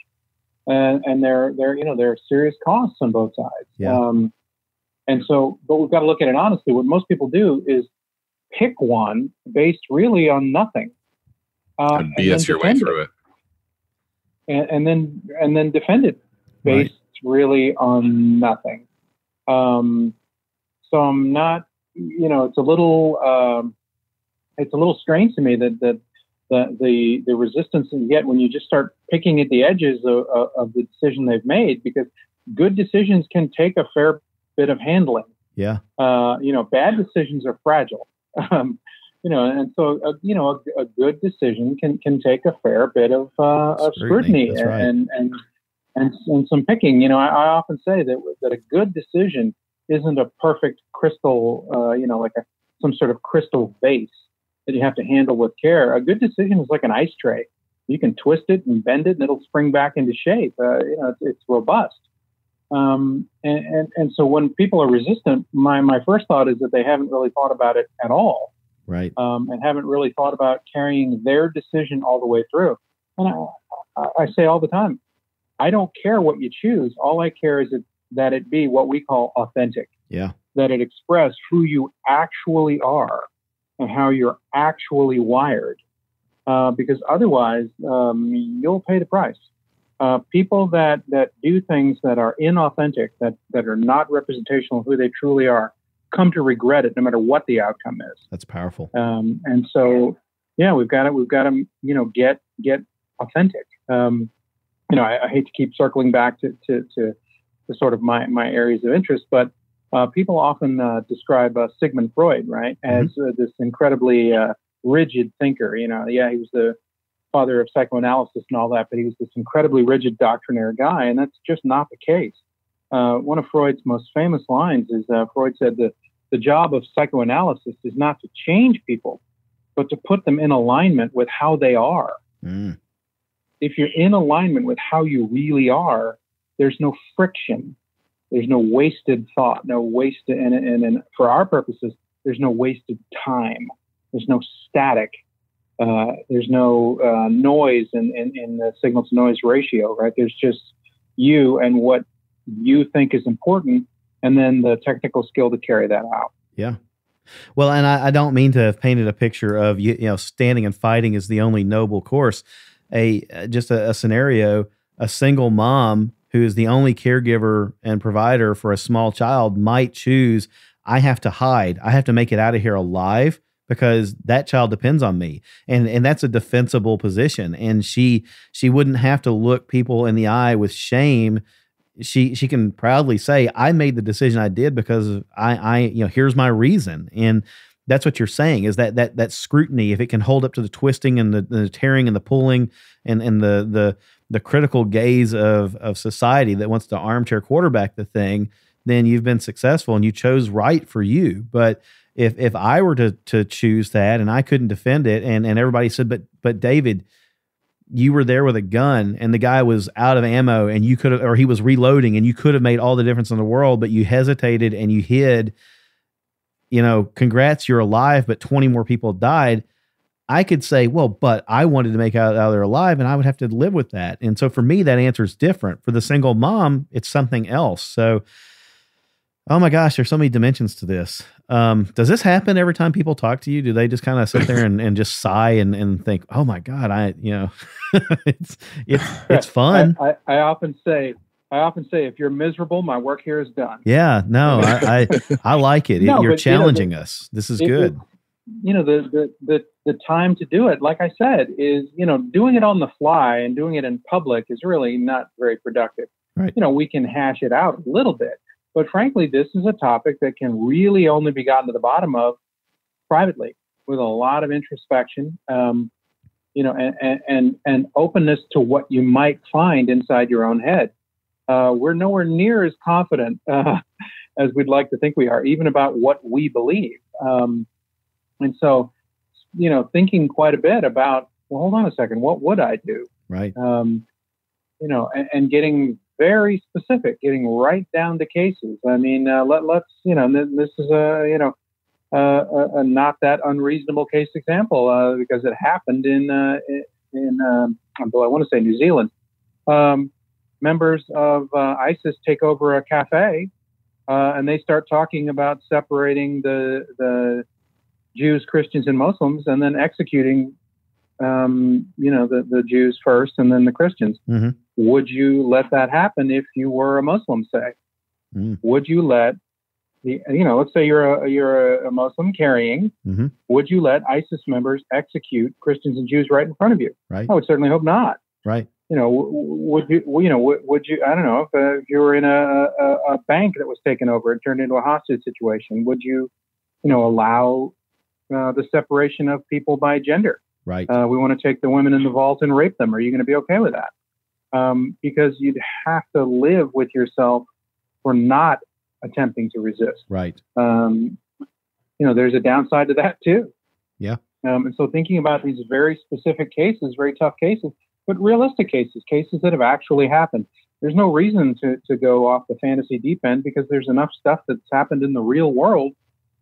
[SPEAKER 5] and there are serious costs on both sides.
[SPEAKER 3] Yeah.
[SPEAKER 5] And so, but we've got to look at it honestly. What most people do is pick one based really on nothing,
[SPEAKER 4] and BS your way through it,
[SPEAKER 5] and then defend it based really on nothing. So I'm not, it's a little strange to me that the resistance that you get when you just start picking at the edges of the decision they've made, because good decisions can take a fair bit of handling.
[SPEAKER 3] Yeah.
[SPEAKER 5] Bad decisions are fragile. And so a good decision can take a fair bit of scrutiny and some picking. I often say that a good decision isn't a perfect crystal, like some sort of crystal vase that you have to handle with care. A good decision is like an ice tray. You can twist it and bend it, and it'll spring back into shape. It's robust. And so when people are resistant, my first thought is that they haven't really thought about it at all.
[SPEAKER 3] Right.
[SPEAKER 5] And haven't really thought about carrying their decision all the way through. And I say all the time, I don't care what you choose. All I care is that it be what we call authentic.
[SPEAKER 3] Yeah.
[SPEAKER 5] That it express who you actually are and how you're actually wired. Because otherwise, you'll pay the price. people that do things that are inauthentic, that are not representational of who they truly are, come to regret it no matter what the outcome is.
[SPEAKER 3] That's powerful.
[SPEAKER 5] And so, yeah, we've got to, get authentic. I hate to keep circling back to sort of my areas of interest, but people often describe Sigmund Freud, right, as this incredibly rigid thinker. He was the father of psychoanalysis and all that, but he was this incredibly rigid doctrinaire guy, and that's just not the case. One of Freud's most famous lines is Freud said that the job of psychoanalysis is not to change people, but to put them in alignment with how they are. If you're in alignment with how you really are, there's no friction. There's no wasted thought, no wasted, and for our purposes, there's no wasted time. There's no static. There's no noise in the signal to noise ratio, right? There's just you and what you think is important, and then the technical skill to carry that out.
[SPEAKER 3] Yeah. Well, and I don't mean to have painted a picture of standing and fighting is the only noble course. Just a scenario: a single mom who is the only caregiver and provider for a small child might choose, I have to hide. I have to make it out of here alive because that child depends on me. And that's a defensible position. And she wouldn't have to look people in the eye with shame. She can proudly say, I made the decision I did because here's my reason. And that's what you're saying is that scrutiny, if it can hold up to the twisting and the tearing and the pulling and the critical gaze of society that wants to armchair quarterback the thing, then you've been successful and you chose right for you. But if I were to choose that and I couldn't defend it and everybody said, but David, you were there with a gun and the guy was out of ammo and you could have, or he was reloading and you could have made all the difference in the world, but you hesitated and you hid, congrats, you're alive, but 20 more people died. I could say, well, but I wanted to make out there alive and I would have to live with that. And so for me, that answer is different. For the single mom, it's something else. So, oh my gosh, there's so many dimensions to this. Does this happen every time people talk to you? Do they just kind of sit there and just sigh and think, oh my God, it's fun.
[SPEAKER 5] I often say, if you're miserable, my work here is done.
[SPEAKER 3] Yeah, no, I like it. You're challenging us. This is good.
[SPEAKER 5] The time to do it, like I said, is, doing it on the fly and doing it in public is really not very productive.
[SPEAKER 3] Right.
[SPEAKER 5] We can hash it out a little bit, but frankly, this is a topic that can really only be gotten to the bottom of privately with a lot of introspection, and openness to what you might find inside your own head. We're nowhere near as confident as we'd like to think we are, even about what we believe. And so, thinking quite a bit about, well, hold on a second, what would I do?
[SPEAKER 3] Right.
[SPEAKER 5] And getting very specific, getting right down to cases. I mean, let's, this is a not that unreasonable case example, because it happened in I want to say New Zealand. Members of ISIS take over a cafe, and they start talking about separating the Jews, Christians, and Muslims, and then executing, the Jews first and then the Christians.
[SPEAKER 3] Mm-hmm.
[SPEAKER 5] Would you let that happen if you were a Muslim, say? Would you let let's say you're a Muslim carrying, would you let ISIS members execute Christians and Jews right in front of you?
[SPEAKER 3] Right.
[SPEAKER 5] I would certainly hope not.
[SPEAKER 3] Right.
[SPEAKER 5] Would you, I don't know, if you were in a bank that was taken over and turned into a hostage situation, would you, allow the separation of people by gender?
[SPEAKER 3] Right.
[SPEAKER 5] We want to take the women in the vault and rape them. Are you going to be okay with that? Because you'd have to live with yourself for not attempting to resist.
[SPEAKER 3] Right.
[SPEAKER 5] There's a downside to that too.
[SPEAKER 3] Yeah.
[SPEAKER 5] And so thinking about these very specific cases, very tough cases, but realistic cases that have actually happened. There's no reason to go off the fantasy deep end because there's enough stuff that's happened in the real world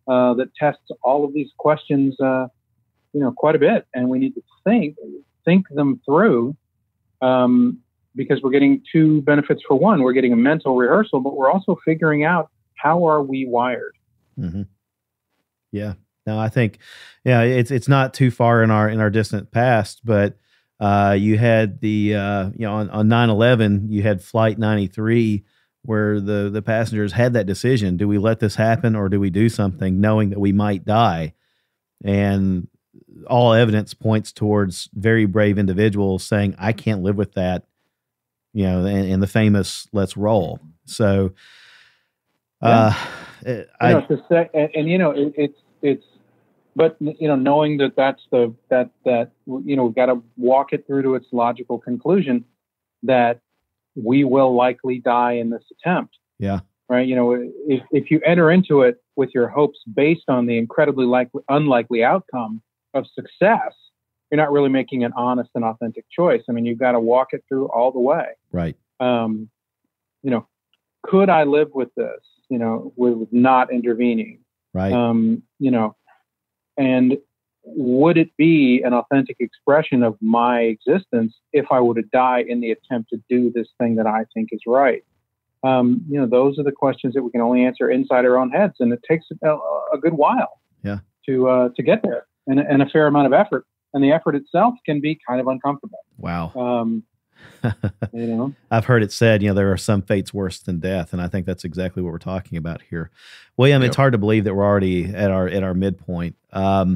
[SPEAKER 5] that tests all of these questions, quite a bit. And we need to think them through, because we're getting two benefits for one. We're getting a mental rehearsal, but we're also figuring out how are we wired.
[SPEAKER 3] Mm-hmm. Yeah. No, I think, it's not too far in our distant past, but You had the on 9/11, you had Flight 93, where the passengers had that decision: do we let this happen or do we do something, knowing that we might die? And all evidence points towards very brave individuals saying, "I can't live with that," and the famous "Let's roll." So,
[SPEAKER 5] but knowing that we've got to walk it through to its logical conclusion that we will likely die in this attempt.
[SPEAKER 3] Yeah.
[SPEAKER 5] Right. If you enter into it with your hopes based on the incredibly unlikely outcome of success, you're not really making an honest and authentic choice. I mean, you've got to walk it through all the way.
[SPEAKER 3] Right.
[SPEAKER 5] Could I live with this, with not intervening?
[SPEAKER 3] Right.
[SPEAKER 5] And would it be an authentic expression of my existence if I were to die in the attempt to do this thing that I think is right? Those are the questions that we can only answer inside our own heads. And it takes a good while to get there, and a fair amount of effort. And the effort itself can be kind of uncomfortable.
[SPEAKER 3] Wow. I've heard it said, there are some fates worse than death. And I think that's exactly what we're talking about here. William, It's hard to believe that we're already at our midpoint. What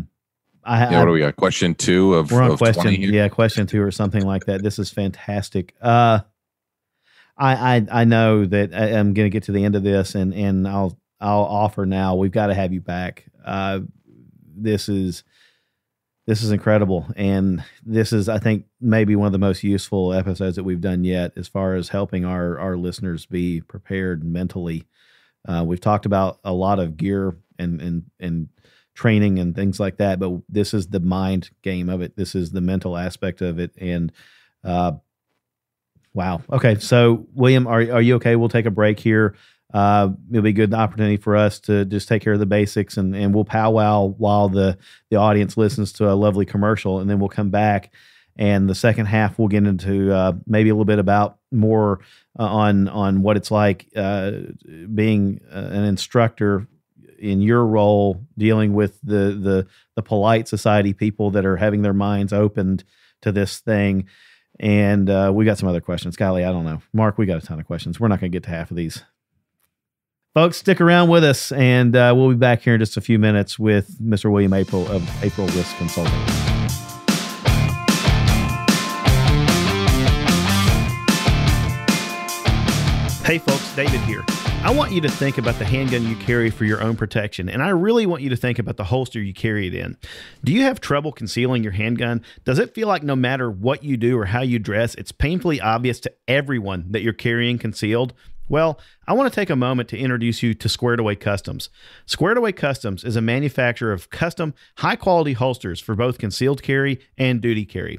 [SPEAKER 4] do we got? Question 2 of
[SPEAKER 3] we're on
[SPEAKER 4] of
[SPEAKER 3] question.
[SPEAKER 4] 20 here?
[SPEAKER 3] Yeah. Question 2 or something like that. This is fantastic. I know that I'm going to get to the end of this and I'll offer now, we've got to have you back. This is incredible. And this is, I think, maybe one of the most useful episodes that we've done yet, as far as helping our listeners be prepared mentally. We've talked about a lot of gear and training and things like that, but this is the mind game of it. This is the mental aspect of it. And, wow. Okay. So William, are you okay? We'll take a break here. It'll be a good opportunity for us to just take care of the basics, and we'll powwow while the audience listens to a lovely commercial, and then we'll come back. And the second half, we'll get into maybe a little bit about more on what it's like being an instructor in your role, dealing with the polite society people that are having their minds opened to this thing. And we got some other questions. Golly, I don't know. Mark, we got a ton of questions. We're not going to get to half of these. Folks, stick around with us, and we'll be back here in just a few minutes with Mr. William Aprill of Aprill Risk Consulting. Hey folks, David here. I want you to think about the handgun you carry for your own protection, and I really want you to think about the holster you carry it in. Do you have trouble concealing your handgun? Does it feel like no matter what you do or how you dress, it's painfully obvious to everyone that you're carrying concealed? Well, I want to take a moment to introduce you to Squared Away Customs. Squared Away Customs is a manufacturer of custom, high-quality holsters for both concealed carry and duty carry.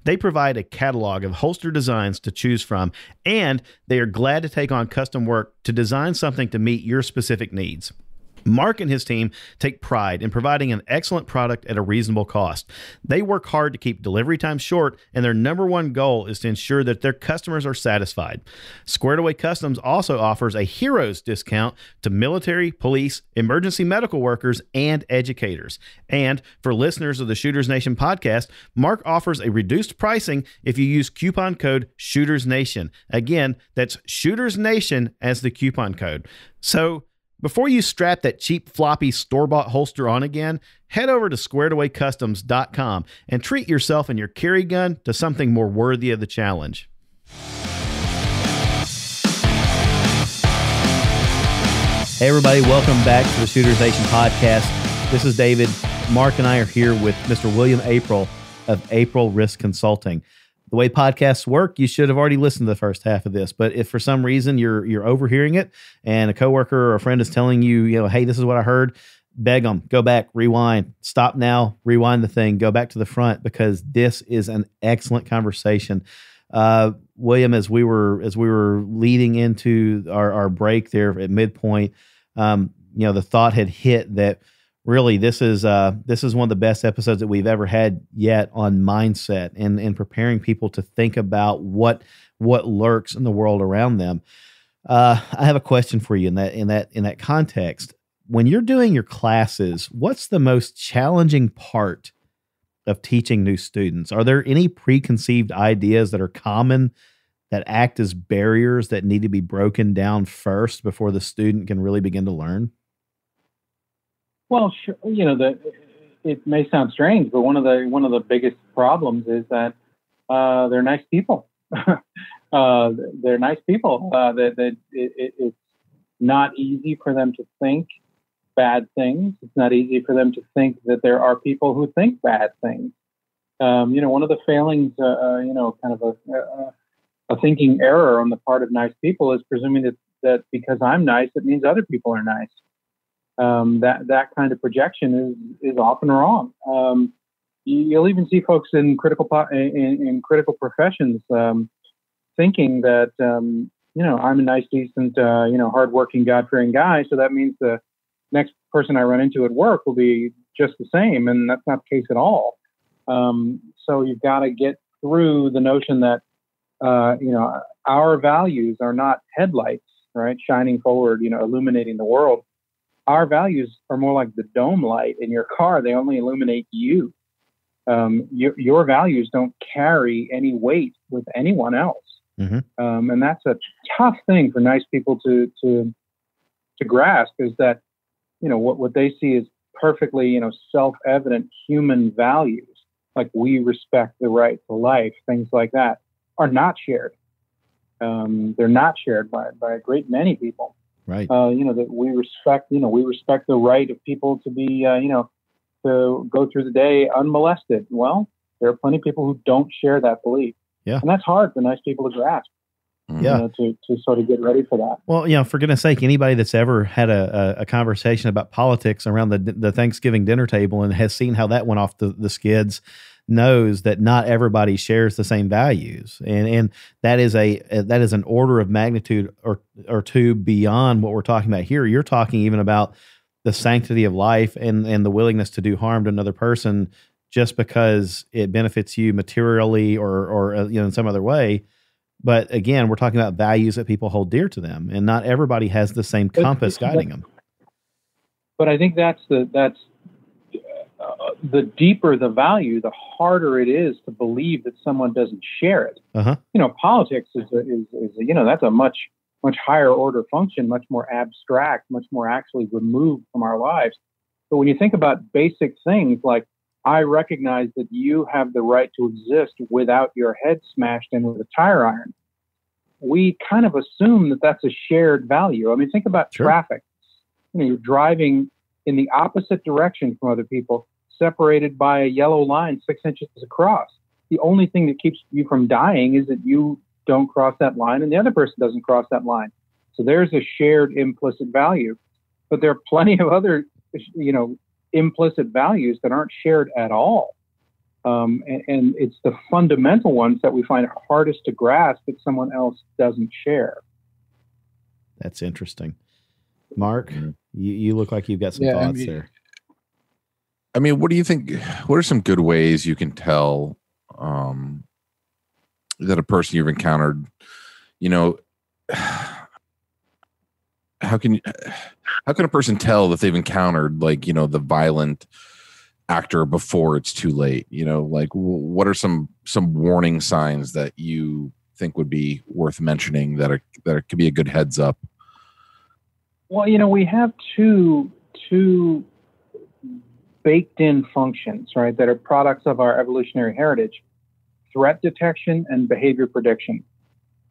[SPEAKER 3] They provide a catalog of holster designs to choose from, and they are glad to take on custom work to design something to meet your specific needs. Mark and his team take pride in providing an excellent product at a reasonable cost. They work hard to keep delivery times short, and their number one goal is to ensure that their customers are satisfied. Squared Away Customs also offers a heroes discount to military, police, emergency medical workers, and educators. And for listeners of the Shooters Nation podcast, Mark offers a reduced pricing if you use coupon code Shooters Nation. Again, that's Shooters Nation as the coupon code. So, before you strap that cheap floppy store-bought holster on again, head over to squaredawaycustoms.com and treat yourself and your carry gun to something more worthy of the challenge. Hey everybody, welcome back to the Shooters Nation podcast. This is David. Mark and I are here with Mr. William Aprill of Aprill Risk Consulting. The way podcasts work, you should have already listened to the first half of this, but if for some reason you're overhearing it and a coworker or a friend is telling you, hey, this is what I heard, beg them, go back, rewind, stop now, rewind the thing, go back to the front, because this is an excellent conversation. William, as we were leading into our break there at midpoint, the thought had hit that really, this is one of the best episodes that we've ever had yet on mindset and preparing people to think about what lurks in the world around them. I have a question for you in that context. When you're doing your classes, what's the most challenging part of teaching new students? Are there any preconceived ideas that are common that act as barriers that need to be broken down first before the student can really begin to learn?
[SPEAKER 5] Well, sure, it may sound strange, but one of the biggest problems is that they're nice people. They're nice people. It's not easy for them to think bad things. It's not easy for them to think that there are people who think bad things. One of the failings, kind of a thinking error on the part of nice people is presuming that because I'm nice, it means other people are nice. That kind of projection is often wrong. You'll even see folks in critical professions thinking that I'm a nice, decent, hardworking, God-fearing guy, so that means the next person I run into at work will be just the same, and that's not the case at all. So you've got to get through the notion that our values are not headlights, right, shining forward, illuminating the world. Our values are more like the dome light in your car. They only illuminate you. Your values don't carry any weight with anyone else. Mm-hmm. And that's a tough thing for nice people to grasp, is that, what they see is perfectly, self-evident human values, like we respect the right to life, things like that, are not shared. They're not shared by a great many people.
[SPEAKER 3] Right.
[SPEAKER 5] That we respect the right of people to be, to go through the day unmolested. Well, there are plenty of people who don't share that belief. Yeah. And that's hard for nice people to grasp.
[SPEAKER 3] Yeah.
[SPEAKER 5] To sort of get ready for that.
[SPEAKER 3] Well, for goodness sake, anybody that's ever had a conversation about politics around the Thanksgiving dinner table and has seen how that went off the skids knows that not everybody shares the same values. And that is an order of magnitude or two beyond what we're talking about here. You're talking even about the sanctity of life and the willingness to do harm to another person just because it benefits you materially or in some other way. But again, we're talking about values that people hold dear to them, and not everybody has the same compass guiding them.
[SPEAKER 5] But I think that's the deeper the value, the harder it is to believe that someone doesn't share it.
[SPEAKER 3] Uh-huh.
[SPEAKER 5] Politics is that's a much higher order function, much more abstract, much more actually removed from our lives. But when you think about basic things like, I recognize that you have the right to exist without your head smashed in with a tire iron, we kind of assume that that's a shared value. I mean, think about traffic. You're driving in the opposite direction from other people, separated by a yellow line 6 inches across. The only thing that keeps you from dying is that you don't cross that line and the other person doesn't cross that line. So there's a shared implicit value. But there are plenty of other, implicit values that aren't shared at all. And it's the fundamental ones that we find hardest to grasp that someone else doesn't share.
[SPEAKER 3] That's interesting. Mark, you look like you've got some thoughts there.
[SPEAKER 4] I mean, what do you think? What are some good ways you can tell that a person you've encountered, how can a person tell that they've encountered the violent actor before it's too late? What are some warning signs that you think would be worth mentioning that could be a good heads up?
[SPEAKER 5] Well, we have two baked in functions, right, that are products of our evolutionary heritage: threat detection and behavior prediction.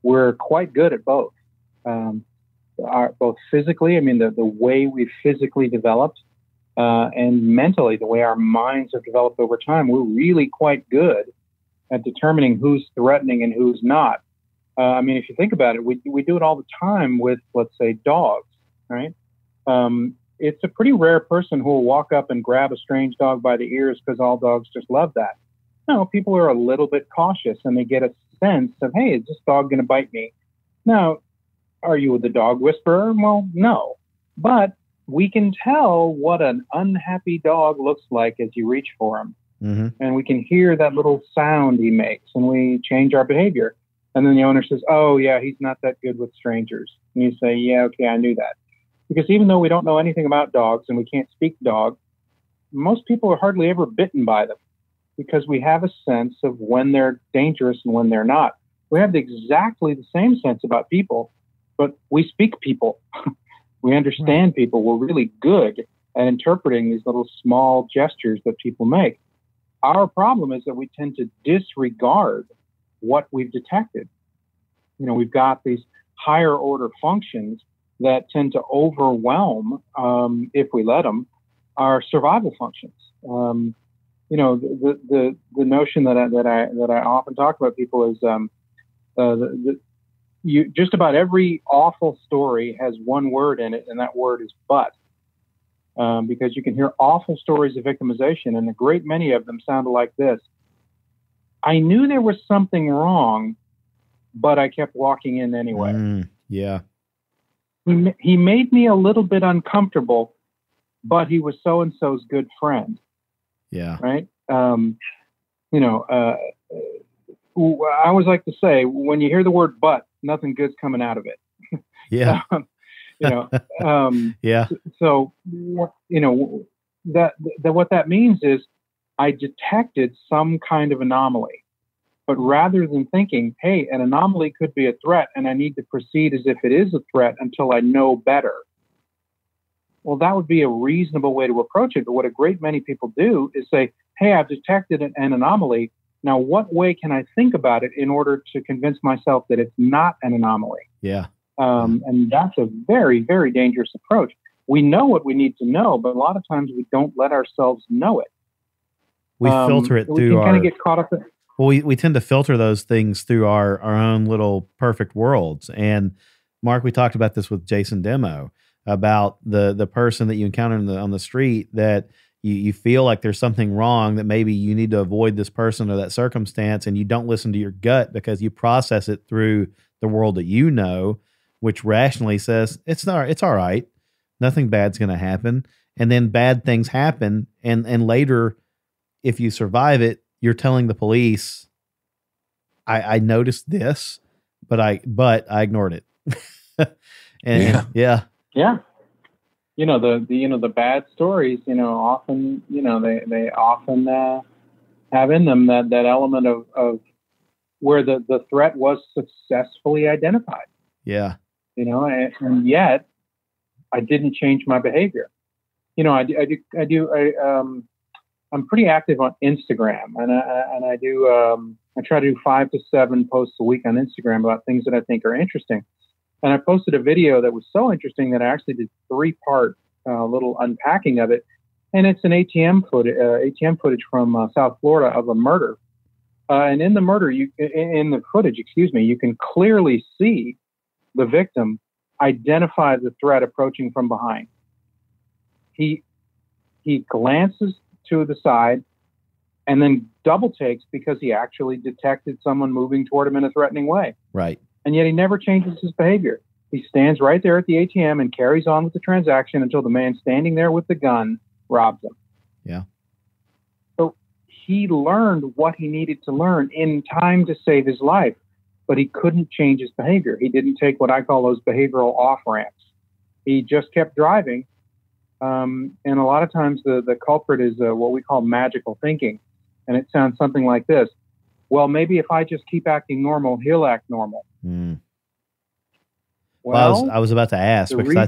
[SPEAKER 5] We're quite good at both. Both physically, the way we've physically developed, and mentally, the way our minds have developed over time, we're really quite good at determining who's threatening and who's not. If you think about it, we do it all the time with, let's say, dogs, right? It's a pretty rare person who will walk up and grab a strange dog by the ears because all dogs just love that. No, people are a little bit cautious and they get a sense of, hey, is this dog going to bite me? Now, are you the dog whisperer? Well, no. But we can tell what an unhappy dog looks like as you reach for him. Mm-hmm. And we can hear that little sound he makes, and we change our behavior. And then the owner says, oh, yeah, he's not that good with strangers. And you say, yeah, okay, I knew that. Because even though we don't know anything about dogs and we can't speak dog, most people are hardly ever bitten by them. because we have a sense of when they're dangerous and when they're not. We have exactly the same sense about people, but we speak people. We understand people. We're really good at interpreting these little small gestures that people make. Our problem is that we tend to disregard what we've detected. We've got these higher order functions that tend to overwhelm, if we let them, our survival functions. The notion that I often talk about people is just about every awful story has one word in it, and that word is but. Because you can hear awful stories of victimization, and a great many of them sound like this: I knew there was something wrong, but I kept walking in anyway.
[SPEAKER 3] Yeah.
[SPEAKER 5] He made me a little bit uncomfortable, but he was so-and-so's good friend.
[SPEAKER 3] Yeah.
[SPEAKER 5] Right? I always like to say, when you hear the word but, nothing good's coming out of it.
[SPEAKER 3] Yeah. Yeah.
[SPEAKER 5] So, that what that means is I detected some kind of anomaly. But rather than thinking, hey, an anomaly could be a threat and I need to proceed as if it is a threat until I know better, well, that would be a reasonable way to approach it. But what a great many people do is say, hey, I've detected an anomaly. Now, what way can I think about it in order to convince myself that it's not an anomaly?
[SPEAKER 3] Yeah.
[SPEAKER 5] And that's a very, very dangerous approach. We know what we need to know, but a lot of times we don't let ourselves know it.
[SPEAKER 3] We filter it through
[SPEAKER 5] our... We can kind of get caught up in...
[SPEAKER 3] Well, we tend to filter those things through our own little perfect worlds. And Mark, we talked about this with Jason Demo about the person that you encounter on the street that you feel like there's something wrong, that maybe you need to avoid this person or that circumstance, and you don't listen to your gut because you process it through the world that you know, which rationally says it's all right. Nothing bad's going to happen. And then bad things happen. And later, if you survive it, you're telling the police, I noticed this, but I ignored it. And yeah.
[SPEAKER 5] The bad stories, often, they often have in them that element of where the threat was successfully identified.
[SPEAKER 3] Yeah.
[SPEAKER 5] And yet I didn't change my behavior. I'm pretty active on Instagram, and I try to do 5 to 7 posts a week on Instagram about things that I think are interesting. And I posted a video that was so interesting that I actually did 3-part little unpacking of it. And it's an ATM footage from South Florida of a murder. And in the footage, you can clearly see the victim identify the threat approaching from behind. He glances to the side and then double takes because he actually detected someone moving toward him in a threatening way.
[SPEAKER 3] Right.
[SPEAKER 5] And yet he never changes his behavior. He stands right there at the ATM and carries on with the transaction until the man standing there with the gun robs him.
[SPEAKER 3] Yeah.
[SPEAKER 5] So he learned what he needed to learn in time to save his life, but he couldn't change his behavior. He didn't take what I call those behavioral off-ramps. He just kept driving. And a lot of times the culprit is what we call magical thinking. And it sounds something like this. Well, maybe if I just keep acting normal, he'll act normal.
[SPEAKER 3] Mm. Well, I was about to ask because I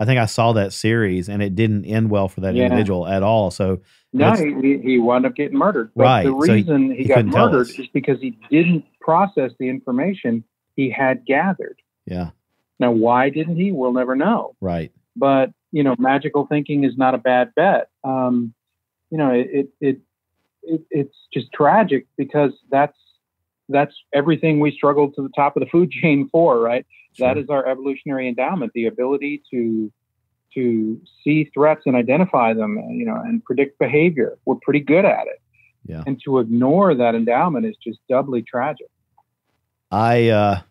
[SPEAKER 3] think I saw that series and it didn't end well for that individual at all. So
[SPEAKER 5] no, he wound up getting murdered. But
[SPEAKER 3] right.
[SPEAKER 5] The reason he got murdered is because he didn't process the information he had gathered.
[SPEAKER 3] Yeah.
[SPEAKER 5] Now, why didn't he? We'll never know.
[SPEAKER 3] Right.
[SPEAKER 5] But magical thinking is not a bad bet. It's just tragic because that's everything we struggle to the top of the food chain for, right? Sure. That is our evolutionary endowment, the ability to see threats and identify them, and predict behavior. We're pretty good at it.
[SPEAKER 3] Yeah. And
[SPEAKER 5] to ignore that endowment is just doubly tragic.
[SPEAKER 3] I'll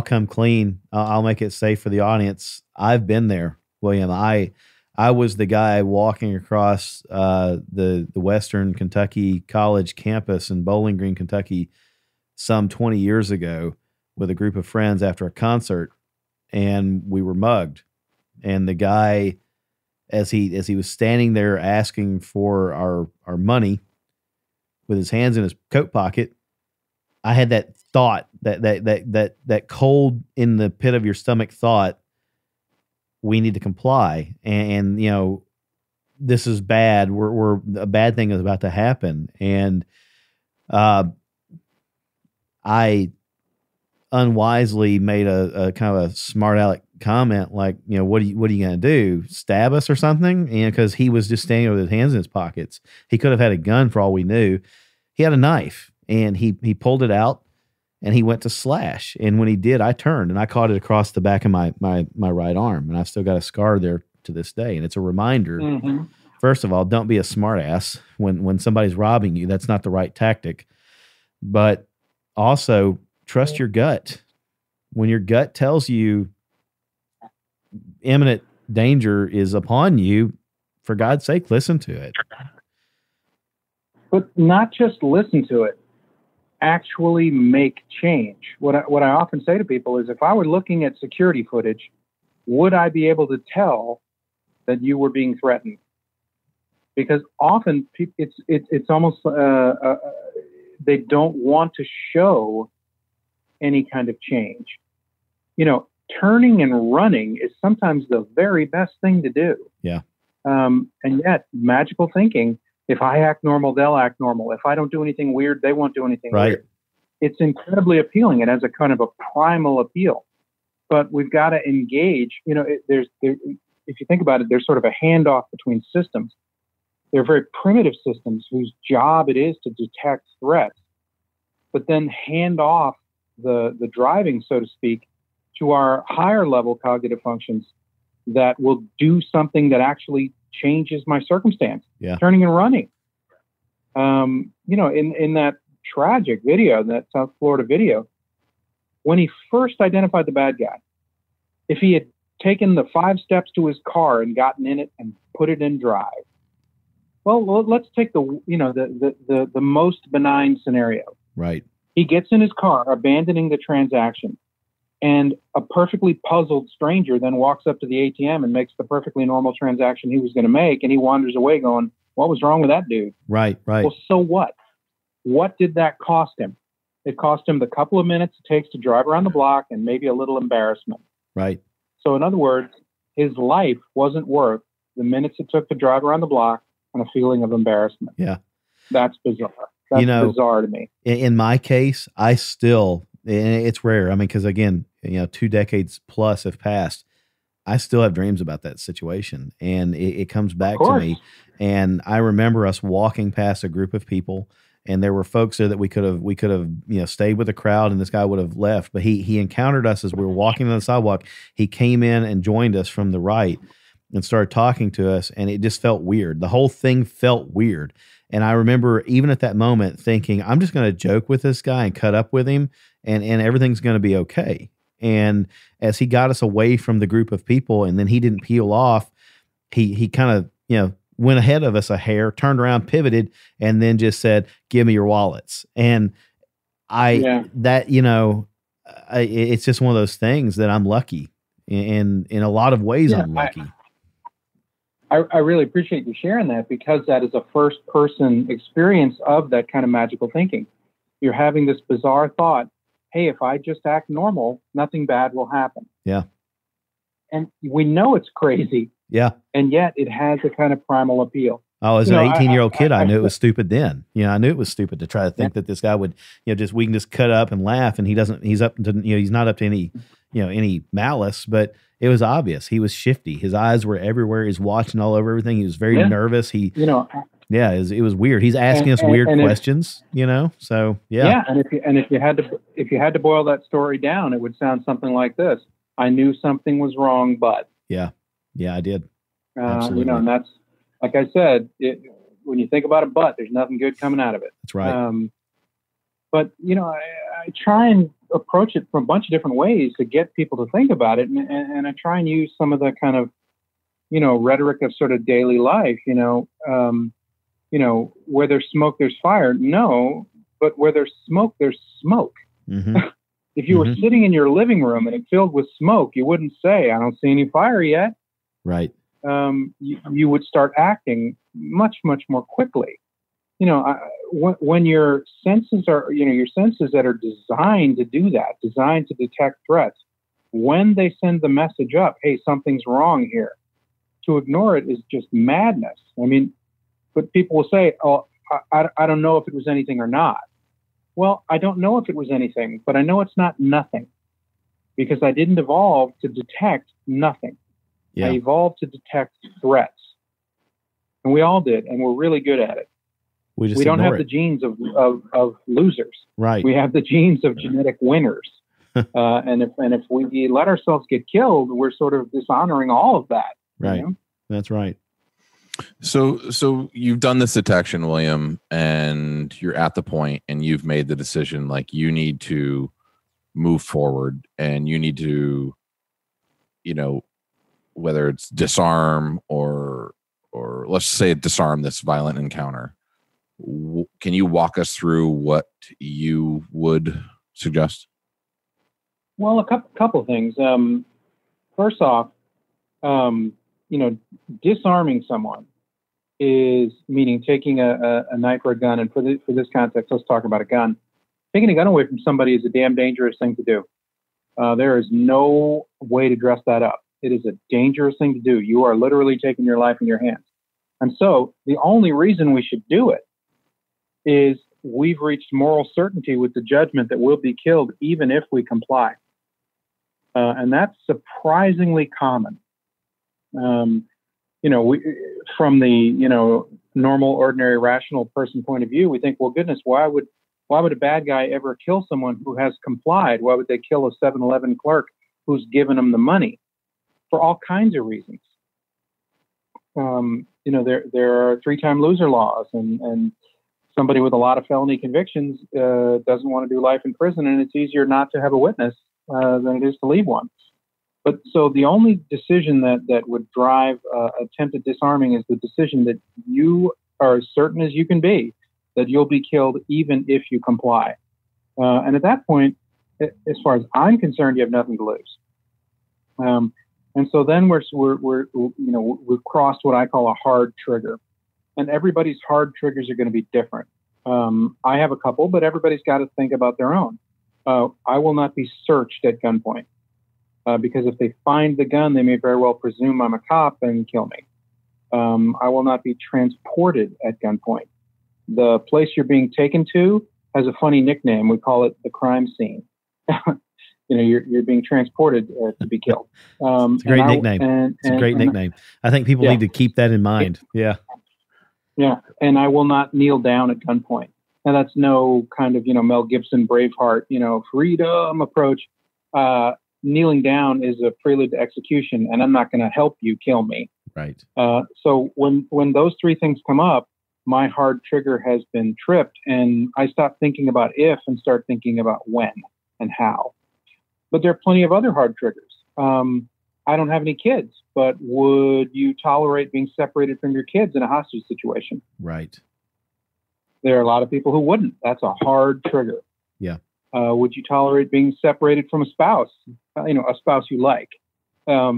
[SPEAKER 3] come clean. I'll make it safe for the audience. I've been there, William. I was the guy walking across the Western Kentucky College campus in Bowling Green, Kentucky, some 20 years ago with a group of friends after a concert, and we were mugged. And the guy, as he was standing there asking for our money, with his hands in his coat pocket, I had that thought, that cold in the pit of your stomach thought, we need to comply. And you know, this is bad. We're a bad thing is about to happen. And I unwisely made a kind of a smart aleck comment, like, you know, what are you going to do? Stab us or something? And because he was just standing with his hands in his pockets, he could have had a gun for all we knew. He had a knife, and he pulled it out, and he went to slash. And when he did, I turned and I caught it across the back of my right arm, and I've still got a scar there to this day. And it's a reminder. Mm-hmm. First of all, don't be a smart ass when somebody's robbing you. That's not the right tactic. But also, trust your gut. When your gut tells you imminent danger is upon you, for God's sake, listen to it.
[SPEAKER 5] But not just listen to it, actually make change. What I often say to people is, if I were looking at security footage, would I be able to tell that you were being threatened? Because often it's almost they don't want to show any kind of change. You know, turning and running is sometimes the very best thing to do.
[SPEAKER 3] Yeah.
[SPEAKER 5] And yet, magical thinking, if I act normal, they'll act normal. If I don't do anything weird, they won't do anything weird. It's incredibly appealing. It has a kind of a primal appeal. But we've got to engage. You know, if you think about it, there's sort of a handoff between systems. They're very primitive systems whose job it is to detect threats, but then hand off the driving, so to speak, to our higher level cognitive functions that will do something that actually changes my circumstance.
[SPEAKER 3] Yeah.
[SPEAKER 5] Turning and running. You know, in that tragic video, that South Florida video, when he first identified the bad guy, if he had taken the 5 steps to his car and gotten in it and put it in drive, well, let's take the most benign scenario.
[SPEAKER 3] Right.
[SPEAKER 5] He gets in his car, abandoning the transaction, and a perfectly puzzled stranger then walks up to the ATM and makes the perfectly normal transaction he was going to make, and he wanders away going, what was wrong with that dude?
[SPEAKER 3] Right.
[SPEAKER 5] Well, so what? What did that cost him? It cost him the couple of minutes it takes to drive around the block and maybe a little embarrassment.
[SPEAKER 3] Right.
[SPEAKER 5] So in other words, his life wasn't worth the minutes it took to drive around the block and a feeling of embarrassment.
[SPEAKER 3] Yeah.
[SPEAKER 5] That's bizarre. That's bizarre to me.
[SPEAKER 3] In my case, I still, and it's rare. I mean, because again, 2 decades plus have passed. I still have dreams about that situation, and it comes back to me. And I remember us walking past a group of people, and there were folks there that we could have stayed with the crowd, and this guy would have left. But he encountered us as we were walking on the sidewalk. He came in and joined us from the right and started talking to us, and it just felt weird. The whole thing felt weird. And I remember even at that moment thinking, I'm just going to joke with this guy and cut up with him, and everything's going to be okay. And as he got us away from the group of people, and then he didn't peel off, he kind of, went ahead of us a hair, turned around, pivoted, and then just said, give me your wallets. And it's just one of those things that I'm lucky in a lot of ways. I'm lucky.
[SPEAKER 5] I really appreciate you sharing that, because that is a first person experience of that kind of magical thinking. You're having this bizarre thought, hey, if I just act normal, nothing bad will happen.
[SPEAKER 3] Yeah.
[SPEAKER 5] And we know it's crazy.
[SPEAKER 3] Yeah.
[SPEAKER 5] And yet it has a kind of primal appeal.
[SPEAKER 3] Oh, as an 18-year-old kid, I knew it was stupid then. I knew it was stupid to try to think that this guy would, we can just cut up and laugh, and he's not up to any, any malice, but it was obvious. He was shifty. His eyes were everywhere. He's watching all over everything. He was very nervous. It was weird. He's asking us weird questions, so yeah. Yeah.
[SPEAKER 5] And if you had to boil that story down, it would sound something like this. I knew something was wrong, but.
[SPEAKER 3] Yeah. Yeah, I did. Absolutely.
[SPEAKER 5] And that's, like I said, when you think about a but, there's nothing good coming out of it.
[SPEAKER 3] That's right.
[SPEAKER 5] But, I try and approach it from a bunch of different ways to get people to think about it. And I try and use some of the kind of, rhetoric of sort of daily life, where there's smoke, there's fire. No, but where there's smoke, there's smoke.
[SPEAKER 3] Mm-hmm.
[SPEAKER 5] If you were sitting in your living room and it filled with smoke, you wouldn't say, I don't see any fire yet.
[SPEAKER 3] Right.
[SPEAKER 5] You would start acting much, much more quickly. when your senses are, your senses that are designed to do that, designed to detect threats, when they send the message up, hey, something's wrong here, to ignore it is just madness. I mean, but people will say, oh, I don't know if it was anything or not. Well, I don't know if it was anything, but I know it's not nothing, because I didn't evolve to detect nothing.
[SPEAKER 3] Yeah.
[SPEAKER 5] I evolved to detect threats. And we all did, and we're really good at it. We don't have the genes of losers.
[SPEAKER 3] Right.
[SPEAKER 5] We have the genes of genetic winners. And if we let ourselves get killed, we're sort of dishonoring all of that.
[SPEAKER 3] Right. That's right.
[SPEAKER 4] So you've done this detection, William, and you're at the point, and you've made the decision, like, you need to move forward, and you need to, whether it's disarm or let's say disarm this violent encounter. Can you walk us through what you would suggest?
[SPEAKER 5] Well, a couple things. First off, disarming someone is meaning taking a knife or a gun. And for this context, let's talk about a gun. Taking a gun away from somebody is a damn dangerous thing to do. There is no way to dress that up. It is a dangerous thing to do. You are literally taking your life in your hands. And so the only reason we should do it is we've reached moral certainty with the judgment that we'll be killed even if we comply. And that's surprisingly common. We, from the, normal, ordinary, rational person point of view, we think, well, goodness, why would a bad guy ever kill someone who has complied? Why would they kill a 7-Eleven clerk who's given them the money? For all kinds of reasons. There are 3-time loser laws, and somebody with a lot of felony convictions doesn't want to do life in prison, and it's easier not to have a witness than it is to leave one. But so the only decision that would drive attempted disarming is the decision that you are as certain as you can be that you'll be killed even if you comply. And at that point, as far as I'm concerned, you have nothing to lose. And so then we've crossed what I call a hard trigger, and everybody's hard triggers are going to be different. I have a couple, but everybody's got to think about their own. I will not be searched at gunpoint because if they find the gun, they may very well presume I'm a cop and kill me. I will not be transported at gunpoint. The place you're being taken to has a funny nickname. We call it the crime scene. You're being transported to be killed.
[SPEAKER 3] It's a great nickname. It's a great nickname. I think people need to keep that in mind. Yeah.
[SPEAKER 5] Yeah. And I will not kneel down at gunpoint. And that's no kind of, Mel Gibson, Braveheart, freedom approach. Kneeling down is a prelude to execution, and I'm not going to help you kill me.
[SPEAKER 3] Right.
[SPEAKER 5] So when those three things come up, my hard trigger has been tripped, and I stop thinking about if and start thinking about when and how. But there are plenty of other hard triggers. I don't have any kids, but would you tolerate being separated from your kids in a hostage situation?
[SPEAKER 3] Right.
[SPEAKER 5] There are a lot of people who wouldn't. That's a hard trigger.
[SPEAKER 3] Yeah.
[SPEAKER 5] Would you tolerate being separated from a spouse? A spouse you like. That's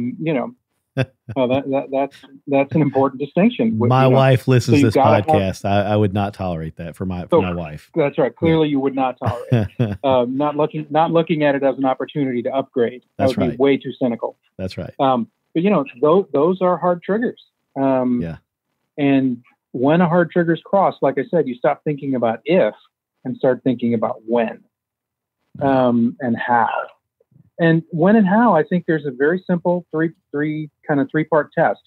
[SPEAKER 5] an important distinction.
[SPEAKER 3] My wife listens to this podcast. I would not tolerate that for my wife. That's
[SPEAKER 5] right. Clearly, you would not tolerate it. Not looking at it as an opportunity to upgrade. That would be way too cynical.
[SPEAKER 3] That's right.
[SPEAKER 5] But those are hard triggers.
[SPEAKER 3] Yeah.
[SPEAKER 5] And when a hard trigger is crossed, like I said, you stop thinking about if and start thinking about when, and how. And when and how, I think there's a very simple three-part test.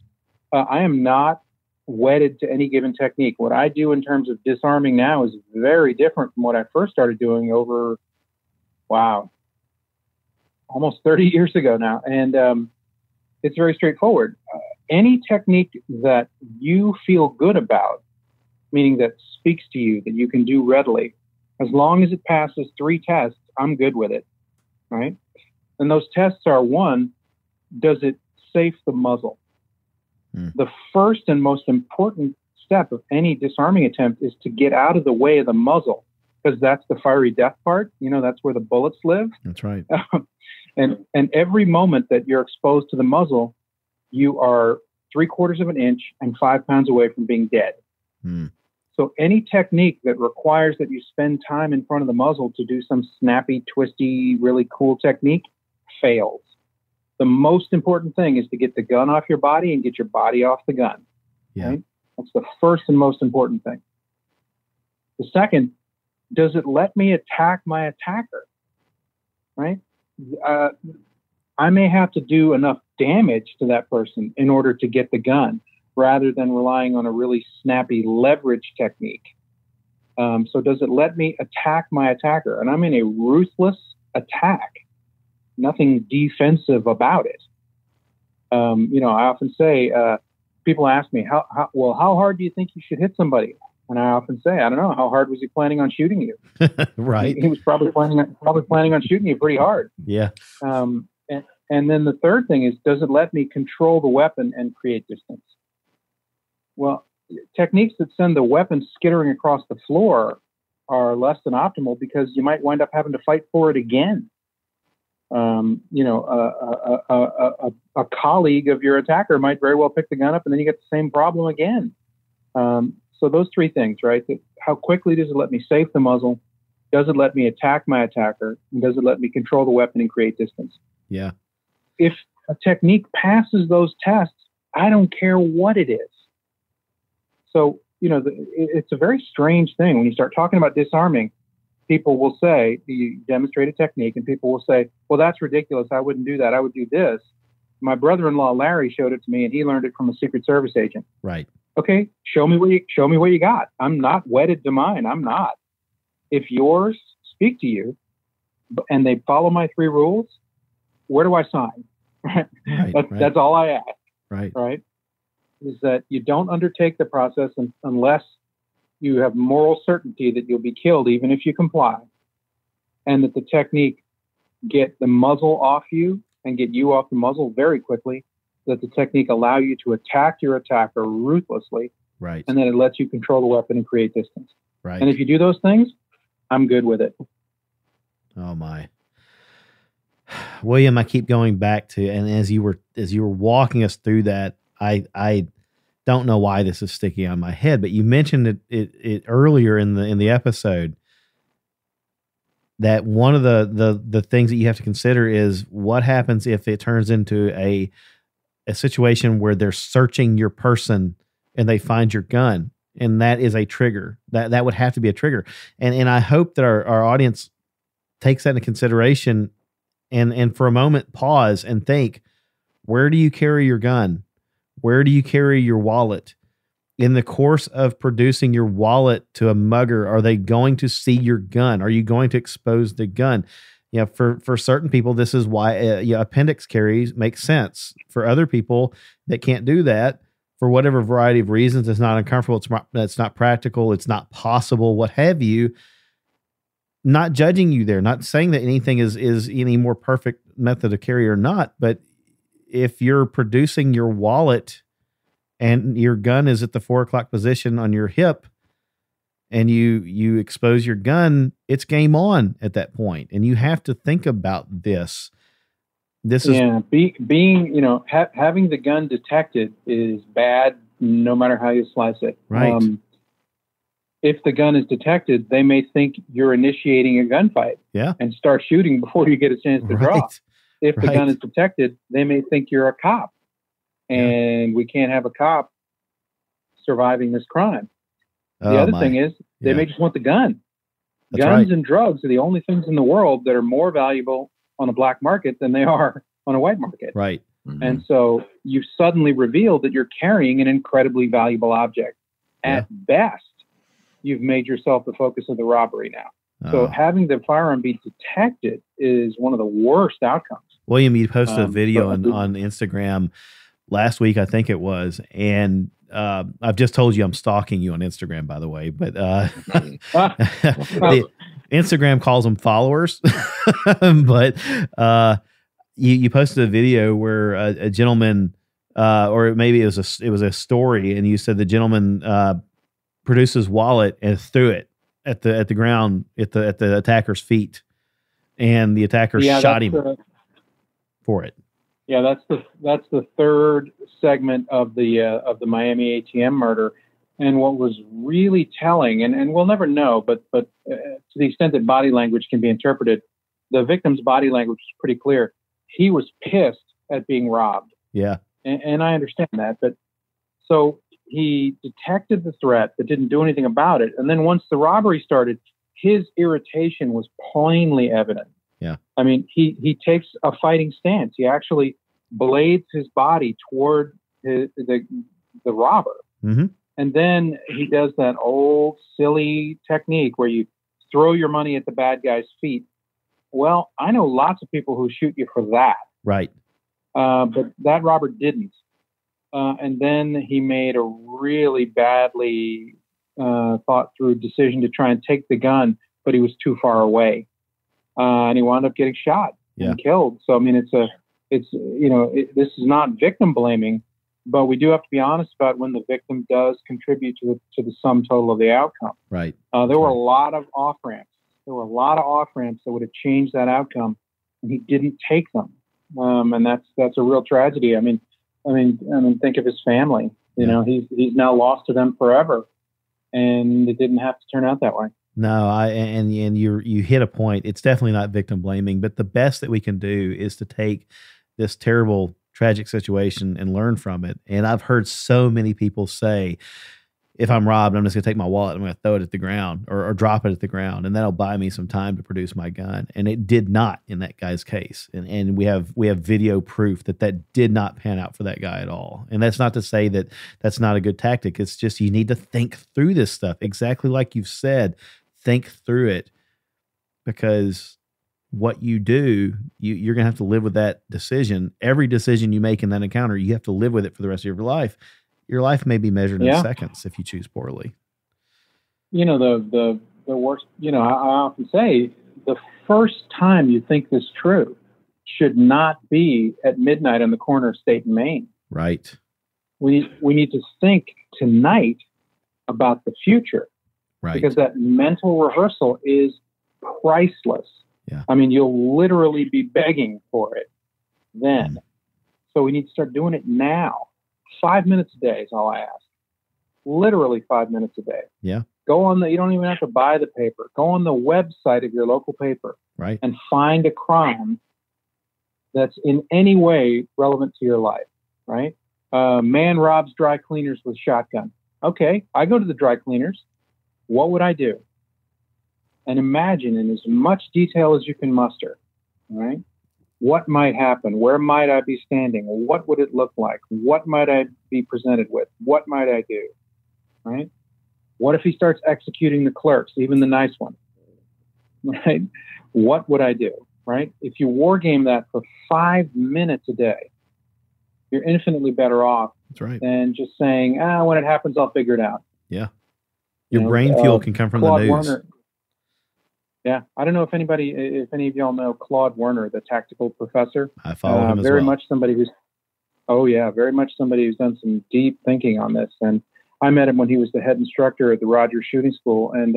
[SPEAKER 5] I am not wedded to any given technique. What I do in terms of disarming now is very different from what I first started doing over, almost 30 years ago now. And it's very straightforward. Any technique that you feel good about, meaning that speaks to you, that you can do readily, as long as it passes 3 tests, I'm good with it, right? And those tests are, 1, does it safe the muzzle? The first and most important step of any disarming attempt is to get out of the way of the muzzle, because that's the fiery death part. That's where the bullets live.
[SPEAKER 3] That's right.
[SPEAKER 5] And every moment that you're exposed to the muzzle, you are 3/4 of an inch and 5 pounds away from being dead. So any technique that requires that you spend time in front of the muzzle to do some snappy, twisty, really cool technique fails. The most important thing is to get the gun off your body and get your body off the gun.
[SPEAKER 3] Yeah.
[SPEAKER 5] Right? That's the first and most important thing. The second, does it let me attack my attacker? Right? I may have to do enough damage to that person in order to get the gun, rather than relying on a really snappy leverage technique. So does it let me attack my attacker? And I'm in a ruthless attack, nothing defensive about it. I often say, people ask me, how hard do you think you should hit somebody? And I often say, I don't know. How hard was he planning on shooting you?
[SPEAKER 3] Right.
[SPEAKER 5] He was probably planning on shooting you pretty hard.
[SPEAKER 3] Yeah.
[SPEAKER 5] And then the third thing is, does it let me control the weapon and create distance? Well, techniques that send the weapon skittering across the floor are less than optimal, because you might wind up having to fight for it again. A colleague of your attacker might very well pick the gun up, and then you get the same problem again. So those three things, right? How quickly does it let me safe the muzzle? Does it let me attack my attacker? And does it let me control the weapon and create distance?
[SPEAKER 3] Yeah.
[SPEAKER 5] If a technique passes those tests, I don't care what it is. So, it's a very strange thing. When you start talking about disarming, people will say, you demonstrate a technique, and people will say, well, that's ridiculous. I wouldn't do that. I would do this. My brother-in-law, Larry, showed it to me, and he learned it from a Secret Service agent.
[SPEAKER 3] Right.
[SPEAKER 5] Okay, show me what you got. I'm not wedded to mine. I'm not. If yours speak to you and they follow my 3 rules, where do I sign? That's all I ask. Right. Is that you don't undertake the process unless you have moral certainty that you'll be killed even if you comply, and that the technique get the muzzle off you and get you off the muzzle very quickly, that the technique allow you to attack your attacker ruthlessly,
[SPEAKER 3] right,
[SPEAKER 5] and then it lets you control the weapon and create distance.
[SPEAKER 3] Right.
[SPEAKER 5] And if you do those things, I'm good with it.
[SPEAKER 3] Oh my. William, I keep going back to, and as you were walking us through that, I don't know why this is sticking on my head, but you mentioned it earlier in the episode, that one of the things that you have to consider is what happens if it turns into a situation where they're searching your person and they find your gun, and that is a trigger. That would have to be a trigger. And I hope that our audience takes that into consideration and for a moment pause and think, where do you carry your gun? Where do you carry your wallet? In the course of producing your wallet to a mugger, are they going to see your gun? Are you going to expose the gun? For certain people, this is why appendix carries make sense. For other people that can't do that, for whatever variety of reasons, it's not uncomfortable, it's not practical, it's not possible, what have you. Not judging you there, not saying that anything is any more perfect method of carry or not, but if you're producing your wallet and your gun is at the 4 o'clock position on your hip, and you expose your gun, it's game on at that point. And you have to think about this. This is being having the gun detected is bad, no matter how you slice it. Right.
[SPEAKER 5] If the gun is detected, they may think you're initiating a gunfight.
[SPEAKER 3] Yeah.
[SPEAKER 5] And start shooting before you get a chance to draw. If the gun is detected, they may think you're a cop, and we can't have a cop surviving this crime. The other thing is they may just want the gun.
[SPEAKER 3] That's
[SPEAKER 5] Guns and drugs are the only things in the world that are more valuable on a black market than they are on a white market.
[SPEAKER 3] Right.
[SPEAKER 4] Mm-hmm.
[SPEAKER 5] And so you've suddenly revealed that you're carrying an incredibly valuable object. At best, you've made yourself the focus of the robbery now. So having the firearm be detected is one of the worst outcomes.
[SPEAKER 3] William, you posted a video on Instagram last week, I think it was, and I've just told you I'm stalking you on Instagram, by the way, but Instagram calls them followers. But you posted a video where a gentleman, or maybe it was a story, and you said the gentleman produced his wallet and threw it at the ground at the attacker's feet, and the attacker shot him for it. Yeah,
[SPEAKER 5] that's the third segment of the Miami ATM murder. And what was really telling, and we'll never know, but to the extent that body language can be interpreted, the victim's body language was pretty clear. He was pissed at being robbed.
[SPEAKER 3] Yeah.
[SPEAKER 5] And I understand that. But so he detected the threat but didn't do anything about it. And then once the robbery started, his irritation was plainly evident.
[SPEAKER 3] Yeah.
[SPEAKER 5] I mean, he takes a fighting stance. He actually blades his body toward the robber.
[SPEAKER 3] Mm-hmm.
[SPEAKER 5] And then he does that old silly technique where you throw your money at the bad guy's feet. Well, I know lots of people who shoot you for that.
[SPEAKER 3] Right.
[SPEAKER 5] But that robber didn't. And then he made a really badly thought through decision to try and take the gun, but he was too far away. And he wound up getting shot and killed. So, I mean, this is not victim blaming, but we do have to be honest about when the victim does contribute to the sum total of the outcome.
[SPEAKER 3] Right.
[SPEAKER 5] There were a lot of off ramps. There were a lot of off ramps that would have changed that outcome, and he didn't take them. And that's a real tragedy. I mean, think of his family. You know, he's now lost to them forever, and it didn't have to turn out that way.
[SPEAKER 3] No, and you hit a point. It's definitely not victim blaming, but the best that we can do is to take this terrible, tragic situation and learn from it. And I've heard so many people say, if I'm robbed, I'm just going to take my wallet, I'm going to throw it at the ground or drop it at the ground, and that'll buy me some time to produce my gun. And it did not in that guy's case. And we have video proof that did not pan out for that guy at all. And that's not to say that that's not a good tactic. It's just you need to think through this stuff. Exactly like you've said, think through it, because what you do, you're going to have to live with that decision. Every decision you make in that encounter, you have to live with it for the rest of your life. Your life may be measured in seconds if you choose poorly.
[SPEAKER 5] You know, the worst, I often say the first time you think this true should not be at midnight on the corner of State and Main.
[SPEAKER 3] Right.
[SPEAKER 5] We need to think tonight about the future.
[SPEAKER 3] Right.
[SPEAKER 5] Because that mental rehearsal is priceless.
[SPEAKER 3] Yeah.
[SPEAKER 5] I mean, you'll literally be begging for it then. So we need to start doing it now. 5 minutes a day is all I ask. Literally 5 minutes a day.
[SPEAKER 3] Yeah.
[SPEAKER 5] You don't even have to buy the paper. Go on the website of your local paper.
[SPEAKER 3] Right.
[SPEAKER 5] And find a crime that's in any way relevant to your life. Right. Man robs dry cleaners with shotgun. Okay. I go to the dry cleaners. What would I do? And imagine in as much detail as you can muster. All right. What might happen? Where might I be standing? What would it look like? What might I be presented with? What might I do? Right? What if he starts executing the clerks, even the nice ones? Right? What would I do? Right? If you war game that for 5 minutes a day, you're infinitely better off than just saying, when it happens, I'll figure it out.
[SPEAKER 3] Yeah. Your brain fuel can come from
[SPEAKER 5] Claude
[SPEAKER 3] the news.
[SPEAKER 5] Werner, yeah, I don't know if any of y'all know Claude Werner, the tactical professor.
[SPEAKER 3] I follow him as
[SPEAKER 5] very
[SPEAKER 3] well.
[SPEAKER 5] much somebody who's, very much somebody who's done some deep thinking on this. And I met him when he was the head instructor at the Rogers Shooting School. And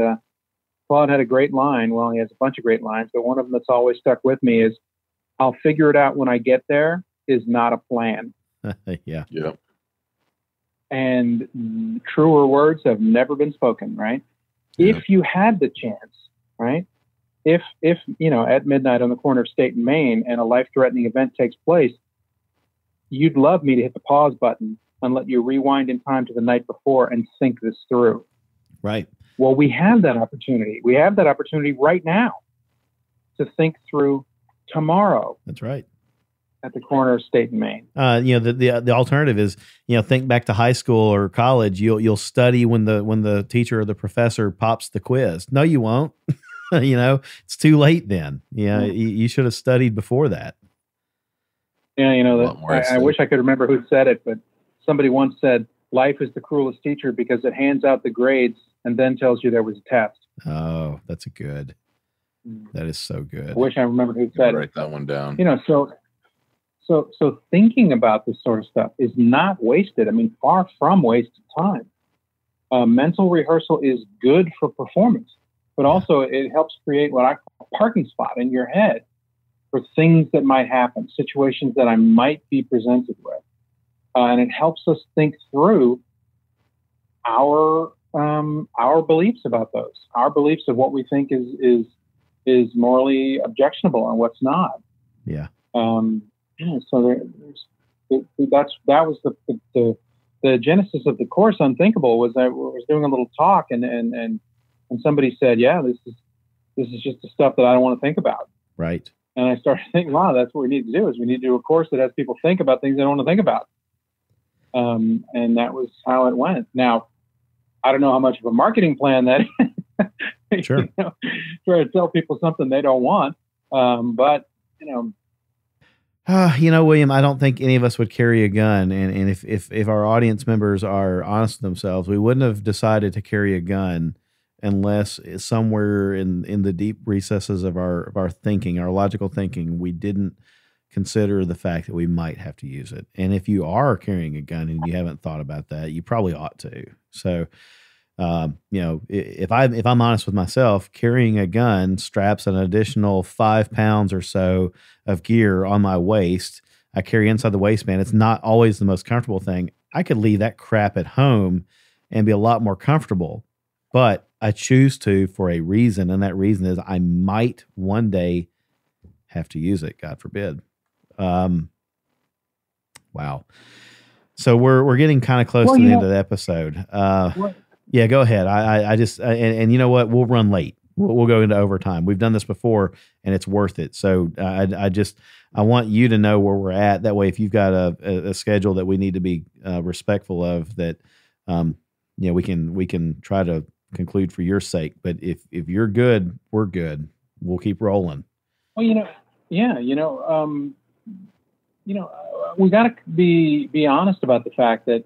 [SPEAKER 5] Claude had a great line. Well, he has a bunch of great lines, but one of them that's always stuck with me is, "I'll figure it out when I get there" is not a plan.
[SPEAKER 3] Yeah.
[SPEAKER 4] Yeah.
[SPEAKER 5] And truer words have never been spoken, right?
[SPEAKER 4] Yeah.
[SPEAKER 5] If you had the chance, right? If at midnight on the corner of State and Main and a life-threatening event takes place, you'd love me to hit the pause button and let you rewind in time to the night before and think this through.
[SPEAKER 3] Right.
[SPEAKER 5] Well, we have that opportunity. We have that opportunity right now to think through tomorrow.
[SPEAKER 3] That's right.
[SPEAKER 5] At the corner of State and Main.
[SPEAKER 3] The alternative is, think back to high school or college. You'll study when the teacher or the professor pops the quiz. No, you won't. It's too late then. Yeah, you should have studied before that.
[SPEAKER 5] Yeah, I wish I could remember who said it, but somebody once said, "Life is the cruelest teacher because it hands out the grades and then tells you there was a test."
[SPEAKER 3] Oh, that's good. That is so good.
[SPEAKER 5] I wish I remembered who said it.
[SPEAKER 4] Write that one down.
[SPEAKER 5] So thinking about this sort of stuff is not wasted. I mean, far from wasted time. Mental rehearsal is good for performance, but also it helps create what I call a parking spot in your head for things that might happen, situations that I might be presented with. And it helps us think through our beliefs about those, our beliefs of what we think is morally objectionable and what's not.
[SPEAKER 3] Yeah.
[SPEAKER 5] So that was the genesis of the course. Unthinkable was I was doing a little talk and somebody said, yeah, this is just the stuff that I don't want to think about.
[SPEAKER 3] Right.
[SPEAKER 5] And I started thinking, wow, that's what we need to do, is we need to do a course that has people think about things they don't want to think about. And that was how it went. Now, I don't know how much of a marketing plan that is,
[SPEAKER 3] sure.
[SPEAKER 5] Try to tell people something they don't want. But,
[SPEAKER 3] William, I don't think any of us would carry a gun. And if our audience members are honest with themselves, we wouldn't have decided to carry a gun unless somewhere in the deep recesses of our thinking, our logical thinking, we didn't consider the fact that we might have to use it. And if you are carrying a gun and you haven't thought about that, you probably ought to. So, if I'm honest with myself, carrying a gun straps an additional 5 pounds or so of gear on my waist. I carry inside the waistband. It's not always the most comfortable thing. I could leave that crap at home and be a lot more comfortable, but I choose to for a reason. And that reason is I might one day have to use it. God forbid. Wow. So we're getting kind of close to the end of the episode. Yeah, go ahead. I just, and you know what? We'll run late. We'll go into overtime. We've done this before and it's worth it. So I want you to know where we're at. That way, if you've got a schedule that we need to be respectful of, that, we can try to conclude for your sake. But if you're good, we're good. We'll keep rolling.
[SPEAKER 5] Well, we got to be honest about the fact that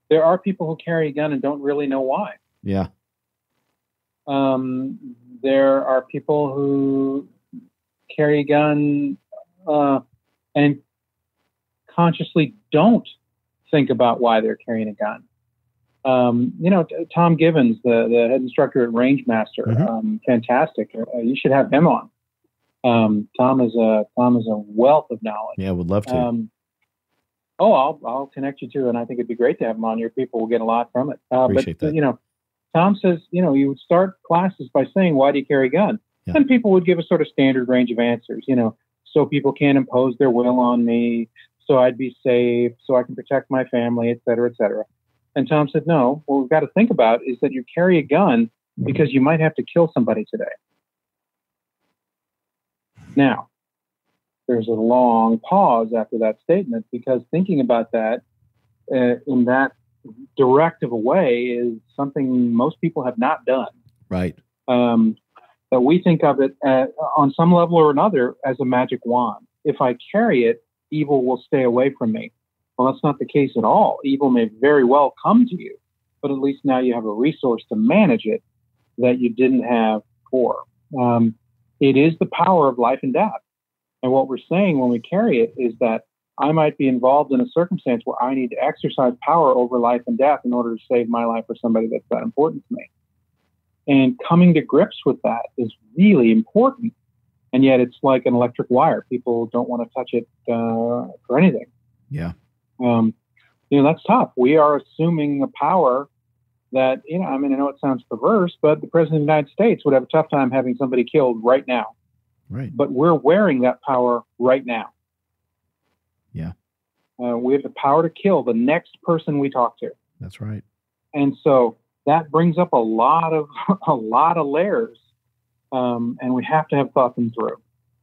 [SPEAKER 5] there are people who carry a gun and don't really know why.
[SPEAKER 3] Yeah.
[SPEAKER 5] There are people who carry a gun and consciously don't think about why they're carrying a gun. Tom Givens, the head instructor at Rangemaster, fantastic. You should have him on. Tom is a wealth of knowledge.
[SPEAKER 3] Yeah, would love to.
[SPEAKER 5] I'll connect you to, and I think it'd be great to have him on. Your people will get a lot from it.
[SPEAKER 3] Appreciate that.
[SPEAKER 5] Tom says, you would start classes by saying, why do you carry a gun? Yeah. And people would give a sort of standard range of answers, so people can't impose their will on me, so I'd be safe, so I can protect my family, et cetera, et cetera. And Tom said, no, what we've got to think about is that you carry a gun because you might have to kill somebody today. Now, there's a long pause after that statement, because thinking about that in that direct of a way is something most people have not done.
[SPEAKER 3] Right.
[SPEAKER 5] But we think of it on some level or another as a magic wand. If I carry it, evil will stay away from me. Well, that's not the case at all. Evil may very well come to you, but at least now you have a resource to manage it that you didn't have before. It is the power of life and death. And what we're saying when we carry it is that I might be involved in a circumstance where I need to exercise power over life and death in order to save my life or somebody that's that important to me. And coming to grips with that is really important. And yet it's like an electric wire. People don't want to touch it for anything.
[SPEAKER 3] Yeah.
[SPEAKER 5] That's tough. We are assuming a power that, I know it sounds perverse, but the President of the United States would have a tough time having somebody killed right now.
[SPEAKER 3] Right.
[SPEAKER 5] But we're wearing that power right now.
[SPEAKER 3] Yeah.
[SPEAKER 5] We have the power to kill the next person we talk to.
[SPEAKER 3] That's right.
[SPEAKER 5] And so that brings up a lot of layers, and we have to have thought them through.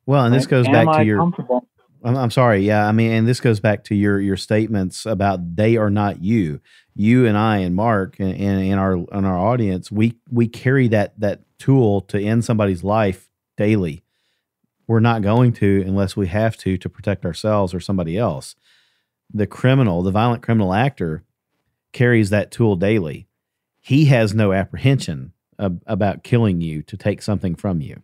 [SPEAKER 3] Well, and this goes back to your. I'm sorry. Yeah, and this goes back to your statements about they are not you. You and I and Mark and our audience, we carry that tool to end somebody's life daily. We're not going to unless we have to protect ourselves or somebody else. The violent criminal actor, carries that tool daily. He has no apprehension about killing you to take something from you.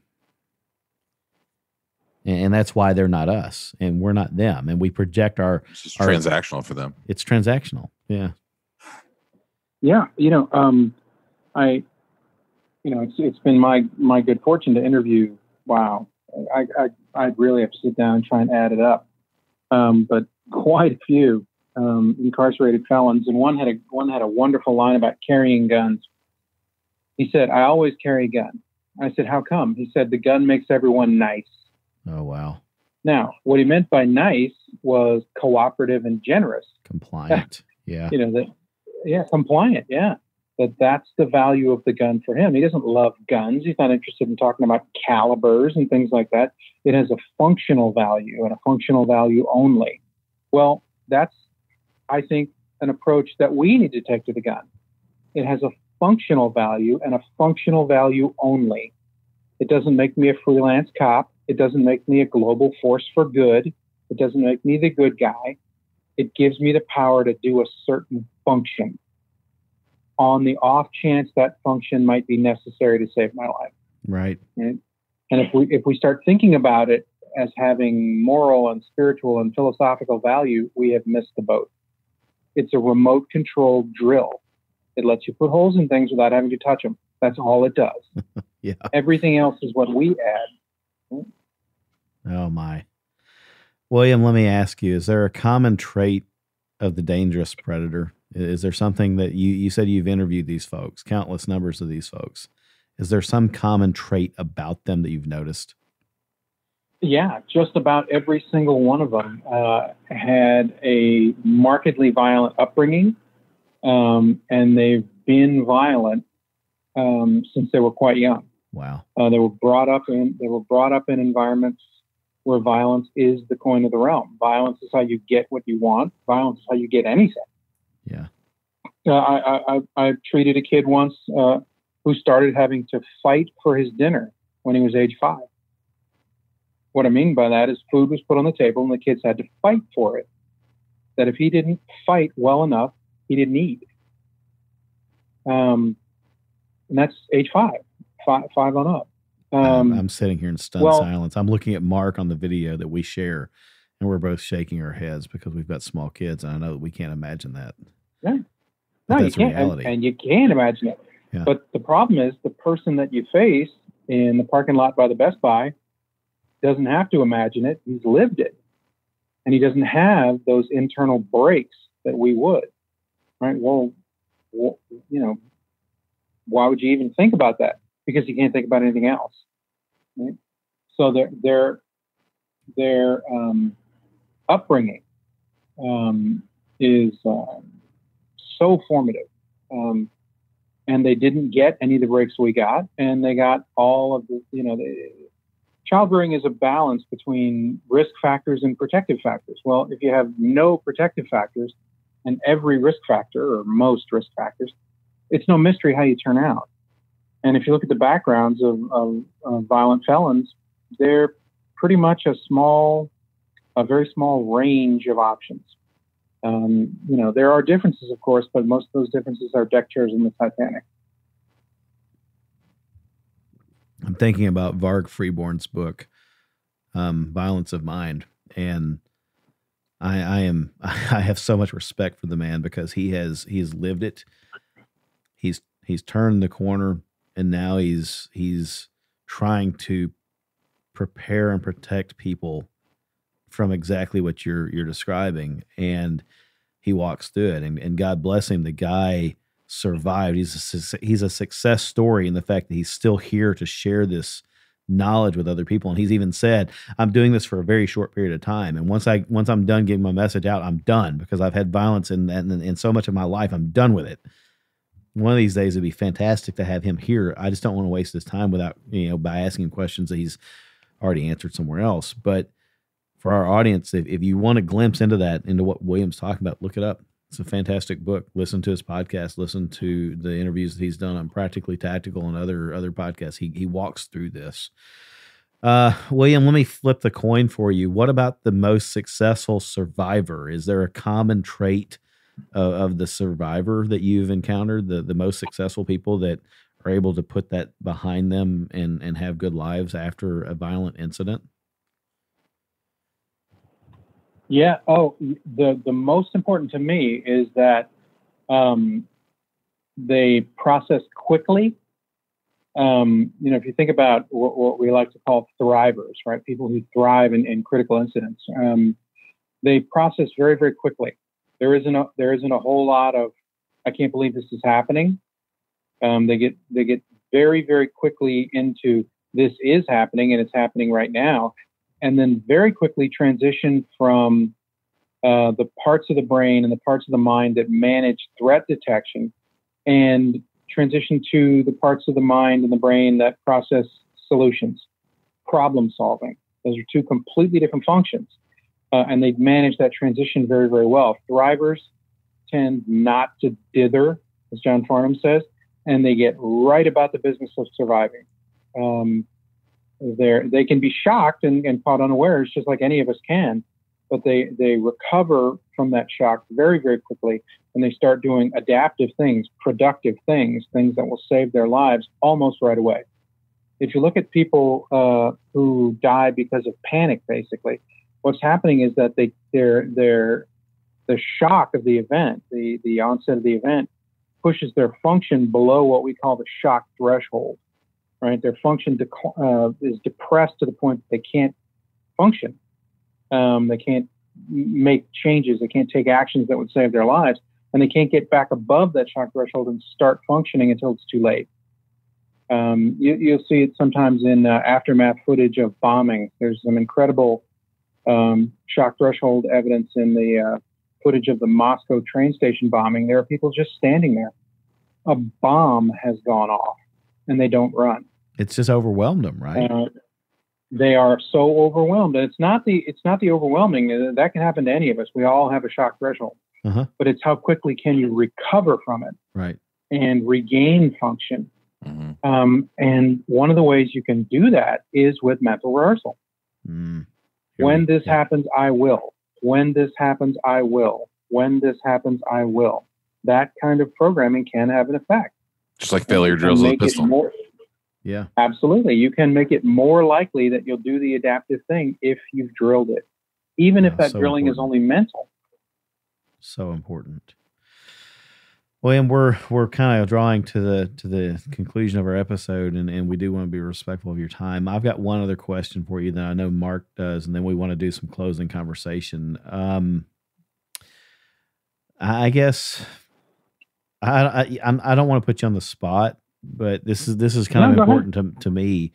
[SPEAKER 3] And that's why they're not us and we're not them. And we project
[SPEAKER 4] it's just transactional for them.
[SPEAKER 3] It's transactional. Yeah.
[SPEAKER 5] Yeah. It's been my good fortune to interview. Wow. I'd really have to sit down and try and add it up. But quite a few incarcerated felons, and one had a wonderful line about carrying guns. He said, "I always carry a gun." I said, "How come?" He said, "The gun makes everyone nice."
[SPEAKER 3] Oh, wow.
[SPEAKER 5] Now, what he meant by nice was cooperative and generous.
[SPEAKER 3] Compliant. Yeah.
[SPEAKER 5] Compliant. Yeah. That's the value of the gun for him. He doesn't love guns. He's not interested in talking about calibers and things like that. It has a functional value and a functional value only. Well, that's, I think, an approach that we need to take to the gun. It has a functional value and a functional value only. It doesn't make me a freelance cop. It doesn't make me a global force for good. It doesn't make me the good guy. It gives me the power to do a certain function on the off chance that function might be necessary to save my life.
[SPEAKER 3] Right.
[SPEAKER 5] And if we start thinking about it as having moral and spiritual and philosophical value, we have missed the boat. It's a remote controlled drill. It lets you put holes in things without having to touch them. That's all it does.
[SPEAKER 3] Yeah.
[SPEAKER 5] Everything else is what we add.
[SPEAKER 3] Oh, my. William, let me ask you, is there a common trait of the dangerous predator? Is there something that you said you've interviewed these folks, countless numbers of these folks. Is there some common trait about them that you've noticed?
[SPEAKER 5] Yeah, just about every single one of them had a markedly violent upbringing, and they've been violent since they were quite young.
[SPEAKER 3] Wow.
[SPEAKER 5] They were brought up in environments where violence is the coin of the realm. Violence is how you get what you want. Violence is how you get anything.
[SPEAKER 3] Yeah.
[SPEAKER 5] I treated a kid once who started having to fight for his dinner when he was age 5. What I mean by that is food was put on the table and the kids had to fight for it. That if he didn't fight well enough, he didn't eat. And that's age 5 on up.
[SPEAKER 3] I'm sitting here in stunned silence. I'm looking at Mark on the video that we share, and we're both shaking our heads because we've got small kids, and I know that we can't imagine that.
[SPEAKER 5] Yeah.
[SPEAKER 3] But
[SPEAKER 5] No,
[SPEAKER 3] that's
[SPEAKER 5] you can't,
[SPEAKER 3] reality.
[SPEAKER 5] and you can't imagine it.
[SPEAKER 3] Yeah.
[SPEAKER 5] But the problem is the person that you face in the parking lot by the Best Buy doesn't have to imagine it. He's lived it. And he doesn't have those internal brakes that we would. Right? Well, why would you even think about that? Because you can't think about anything else. Right? So their upbringing is so formative. And they didn't get any of the breaks we got, and they got all of the, childbearing is a balance between risk factors and protective factors. Well, if you have no protective factors and every risk factor, or most risk factors, it's no mystery how you turn out. And if you look at the backgrounds of violent felons, they're pretty much a very small range of options. There are differences, of course, but most of those differences are deck chairs in the Titanic.
[SPEAKER 3] I'm thinking about Varg Freeborn's book, Violence of Mind, and I have so much respect for the man because he's lived it. He's turned the corner, and now he's trying to prepare and protect people from exactly what you're describing, and he walks through it, and God bless him. The guy survived. He's a success story in the fact that he's still here to share this knowledge with other people. And he's even said, I'm doing this for a very short period of time. And once I'm done getting my message out, I'm done, because I've had violence in so much of my life. I'm done with it. One of these days it'd be fantastic to have him here. I just don't want to waste his time without, by asking him questions that he's already answered somewhere else. But for our audience, if you want a glimpse into what William's talking about, look it up. It's a fantastic book. Listen to his podcast. Listen to the interviews that he's done on Practically Tactical and other podcasts. He walks through this. William, let me flip the coin for you. What about the most successful survivor? Is there a common trait of the survivor that you've encountered, the most successful people that are able to put that behind them and have good lives after a violent incident?
[SPEAKER 5] Yeah. Oh, the most important to me is that they process quickly. If you think about what we like to call thrivers, right? People who thrive in critical incidents, they process very, very quickly. There isn't a whole lot of, I can't believe this is happening. They get very, very quickly into, this is happening and it's happening right now, and then very quickly transition from the parts of the brain and the parts of the mind that manage threat detection, and transition to the parts of the mind and the brain that process solutions, problem solving. Those are two completely different functions. And they manage that transition very, very well. Thrivers tend not to dither, as John Farnham says, and they get right about the business of surviving. They can be shocked and caught unawares, just like any of us can, but they recover from that shock very, very quickly, and they start doing adaptive things, productive things, things that will save their lives almost right away. If you look at people who die because of panic, basically, what's happening is that the shock of the event, the onset of the event, pushes their function below what we call the shock threshold. Right, their function is depressed to the point that they can't function. They can't make changes. They can't take actions that would save their lives, and they can't get back above that shock threshold and start functioning until it's too late. You'll see it sometimes in aftermath footage of bombing. There's some incredible shock threshold evidence in the footage of the Moscow train station bombing. There are people just standing there. A bomb has gone off, and they don't run.
[SPEAKER 3] It's just overwhelmed them, right?
[SPEAKER 5] They are so overwhelmed. It's not the overwhelming. That can happen to any of us. We all have a shock threshold. But it's how quickly can you recover from it,
[SPEAKER 3] right,
[SPEAKER 5] and regain function. And one of the ways you can do that is with mental rehearsal. When this happens, I will. When this happens, I will. When this happens, I will. That kind of programming can have an effect.
[SPEAKER 4] Just like failure drills with a pistol.
[SPEAKER 3] Yeah,
[SPEAKER 5] absolutely. You can make it more likely that you'll do the adaptive thing if you've drilled it, even if that drilling is only mental.
[SPEAKER 3] So important. William, we're kind of drawing to the conclusion of our episode, and we do want to be respectful of your time. I've got one other question for you that I know Mark does, and then we want to do some closing conversation. I guess I don't want to put you on the spot, but this is kind of important to me.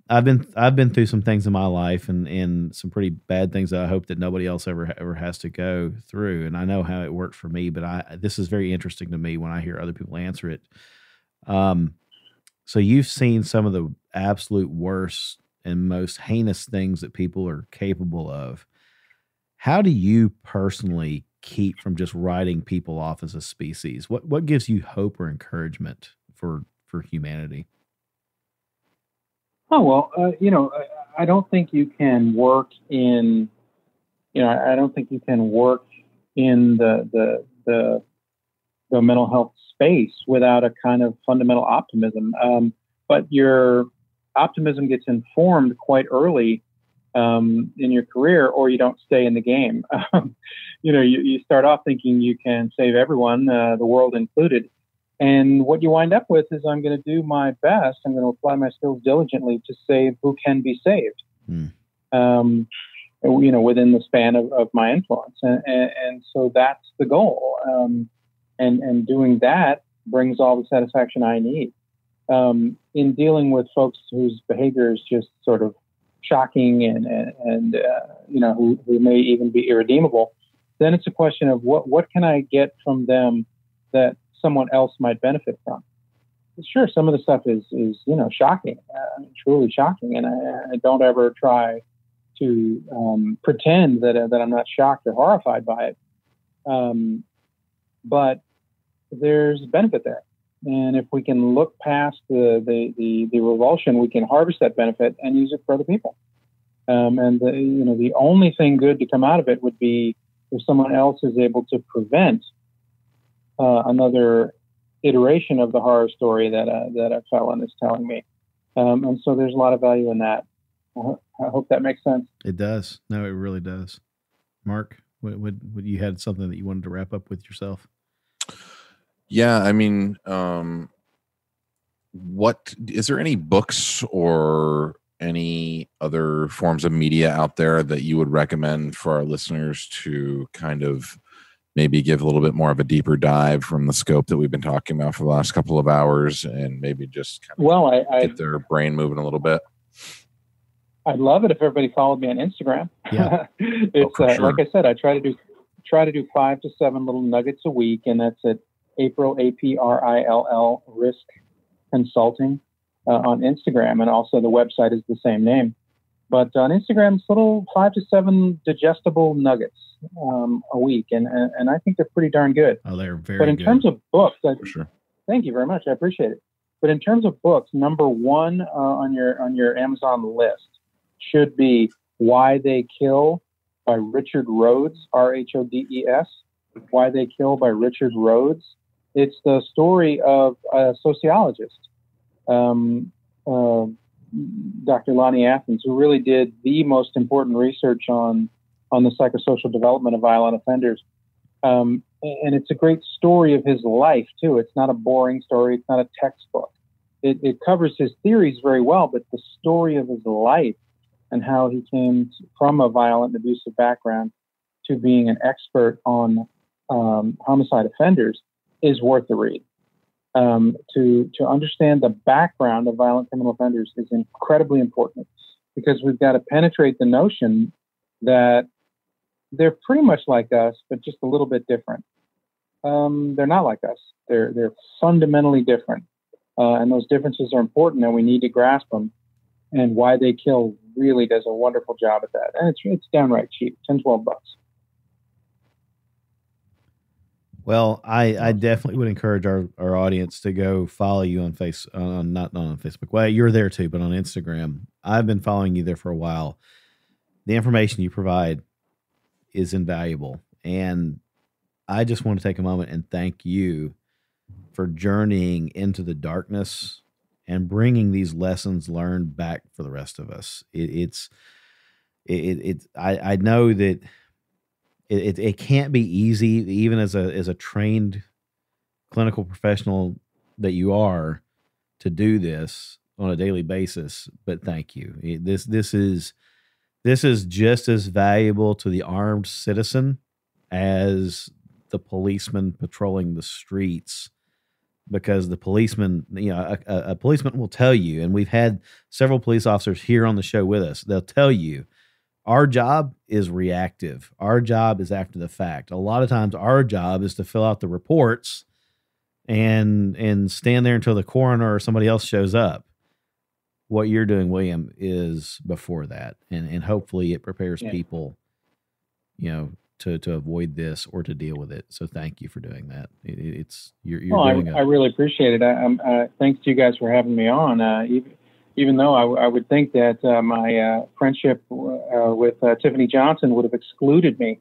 [SPEAKER 3] I've been through some things in my life and some pretty bad things that I hope that nobody else ever has to go through. And I know how it worked for me, but this is very interesting to me when I hear other people answer it. So you've seen some of the absolute worst and most heinous things that people are capable of. How do you personally keep from just writing people off as a species? What gives you hope or encouragement for humanity?
[SPEAKER 5] Oh, well, I don't think you can work in, I don't think you can work in the mental health space without a kind of fundamental optimism. But your optimism gets informed quite early in your career, or you don't stay in the game. You start off thinking you can save everyone, the world included. And what you wind up with is, I'm going to do my best. I'm going to apply my skills diligently to save who can be saved, within the span of my influence. And so that's the goal. And doing that brings all the satisfaction I need. In dealing with folks whose behavior is just sort of shocking and who may even be irredeemable, then it's a question of what can I get from them that someone else might benefit from. Sure, some of the stuff is shocking, truly shocking, and I don't ever try to pretend that I'm not shocked or horrified by it. But there's benefit there, and if we can look past the revulsion, we can harvest that benefit and use it for other people. And the only thing good to come out of it would be if someone else is able to prevent another iteration of the horror story that a felon is telling me. And so there's a lot of value in that. I hope that makes sense.
[SPEAKER 3] It does. No, it really does. Mark, would you had something that you wanted to wrap up with yourself?
[SPEAKER 4] Yeah, I mean, what is there any books or any other forms of media out there that you would recommend for our listeners to kind of maybe give a little bit more of a deeper dive from the scope that we've been talking about for the last couple of hours, and maybe just kind of get their brain moving a little bit?
[SPEAKER 5] I'd love it if everybody followed me on Instagram.
[SPEAKER 3] Yeah.
[SPEAKER 5] It's
[SPEAKER 4] sure.
[SPEAKER 5] Like I said, I try to do 5 to 7 little nuggets a week, and that's at Aprill, Aprill Risk Consulting on Instagram, and also the website is the same name. But on Instagram, it's little 5 to 7 digestible nuggets a week, and I think they're pretty darn good.
[SPEAKER 3] Oh, they're very.
[SPEAKER 5] But in terms of books,
[SPEAKER 4] For sure.
[SPEAKER 5] Thank you very much. I appreciate it. But in terms of books, number one on your Amazon list should be Why They Kill by Richard Rhodes, Rhodes. Why They Kill by Richard Rhodes. It's the story of a sociologist, Dr. Lonnie Athens, who really did the most important research on the psychosocial development of violent offenders. And it's a great story of his life, too. It's not a boring story. It's not a textbook. It covers his theories very well, but the story of his life and how he came from a violent and abusive background to being an expert on homicide offenders is worth the read. To understand the background of violent criminal offenders is incredibly important, because we've got to penetrate the notion that they're pretty much like us, but just a little bit different. They're not like us. They're fundamentally different. And those differences are important, and we need to grasp them. And Why They Kill really does a wonderful job at that. And it's downright cheap, $10-12.
[SPEAKER 3] Well, I definitely would encourage our audience to go follow you on not on Facebook. Well, you're there too, but on Instagram. I've been following you there for a while. The information you provide is invaluable. And I just want to take a moment and thank you for journeying into the darkness and bringing these lessons learned back for the rest of us. I know that it can't be easy, even as a trained clinical professional that you are, to do this on a daily basis. But thank you. This is just as valuable to the armed citizen as the policeman patrolling the streets, because the policeman, a policeman will tell you, and we've had several police officers here on the show with us. They'll tell you, our job is reactive. Our job is after the fact. A lot of times our job is to fill out the reports and stand there until the coroner or somebody else shows up. What you're doing, William, is before that. And hopefully it prepares people, to avoid this or to deal with it. So thank you for doing that. You're doing
[SPEAKER 5] I really appreciate it. Thanks to you guys for having me on. Even though I would think that my friendship with Tiffany Johnson would have excluded me.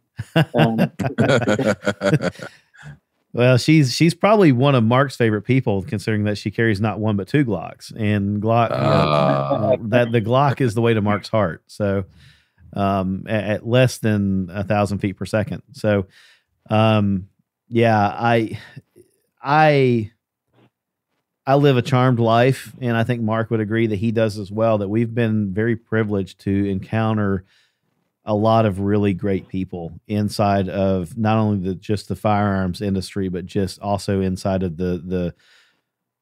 [SPEAKER 3] Well, she's probably one of Mark's favorite people, considering that she carries not one but 2 Glocks, and Glock that the Glock is the way to Mark's heart. So at less than 1,000 feet per second. So yeah, I live a charmed life, and I think Mark would agree that he does as well, that we've been very privileged to encounter a lot of really great people inside of not only just the firearms industry, but just also inside of the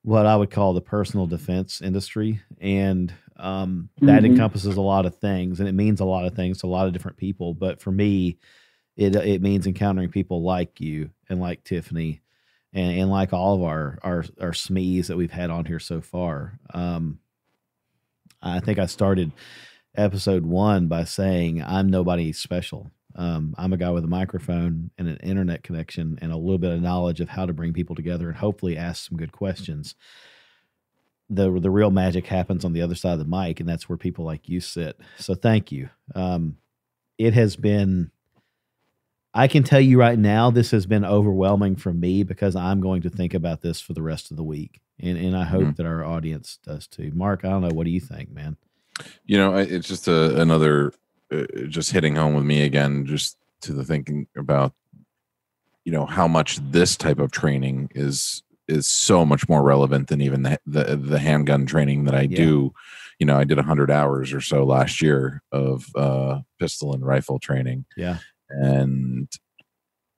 [SPEAKER 3] what I would call the personal defense industry. And that encompasses a lot of things, and it means a lot of things to a lot of different people. But for me, it means encountering people like you and like Tiffany and like all of our SMEs that we've had on here so far. I think I started episode 1 by saying I'm nobody special. I'm a guy with a microphone and an internet connection and a little bit of knowledge of how to bring people together and hopefully ask some good questions. The real magic happens on the other side of the mic, and that's where people like you sit. So thank you. It has been, I can tell you right now, this has been overwhelming for me, because I'm going to think about this for the rest of the week. And I hope that our audience does too. Mark, I don't know. What do you think, man?
[SPEAKER 4] It's just another, just hitting home with me again, just to the thinking about, how much this type of training is so much more relevant than even the handgun training that I do, I did 100 hours or so last year of pistol and rifle training.
[SPEAKER 3] Yeah.
[SPEAKER 4] And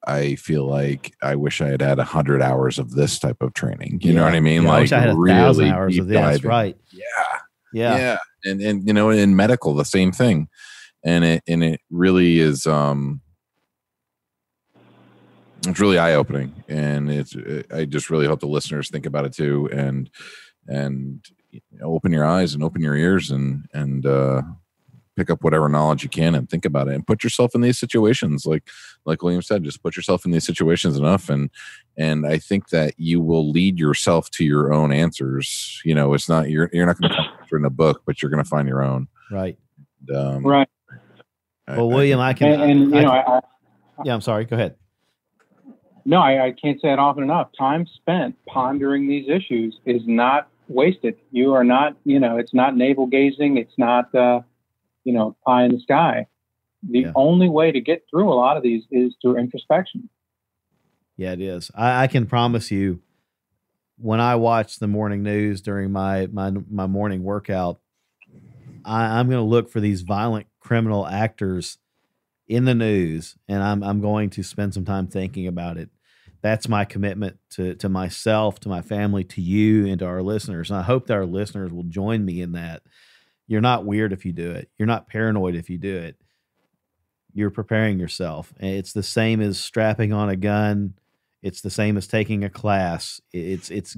[SPEAKER 4] I feel like I wish I had 100 hours of this type of training. You know what I mean?
[SPEAKER 3] Yeah,
[SPEAKER 4] like
[SPEAKER 3] I wish I had 1,000 hours of this.
[SPEAKER 4] diving.
[SPEAKER 3] Right.
[SPEAKER 4] Yeah. And in medical, the same thing. And it really is, it's really eye opening, and I just really hope the listeners think about it too, and open your eyes and open your ears and pick up whatever knowledge you can and think about it and put yourself in these situations. Like William said, just put yourself in these situations enough. And I think that you will lead yourself to your own answers. It's not, you're not going to find it in a book, but you're going to find your own.
[SPEAKER 3] Right.
[SPEAKER 5] Right.
[SPEAKER 3] Well, William, I'm sorry. Go ahead.
[SPEAKER 5] No, I can't say it often enough. Time spent pondering these issues is not wasted. You are not, it's not navel gazing. It's not, pie in the sky. The only way to get through a lot of these is through introspection.
[SPEAKER 3] Yeah, it is. I can promise you, when I watch the morning news during my morning workout, I'm going to look for these violent criminal actors in the news, and I'm going to spend some time thinking about it. That's my commitment to myself, to my family, to you, and to our listeners. And I hope that our listeners will join me in that. You're not weird if you do it. You're not paranoid if you do it. You're preparing yourself. And it's the same as strapping on a gun. It's the same as taking a class. It's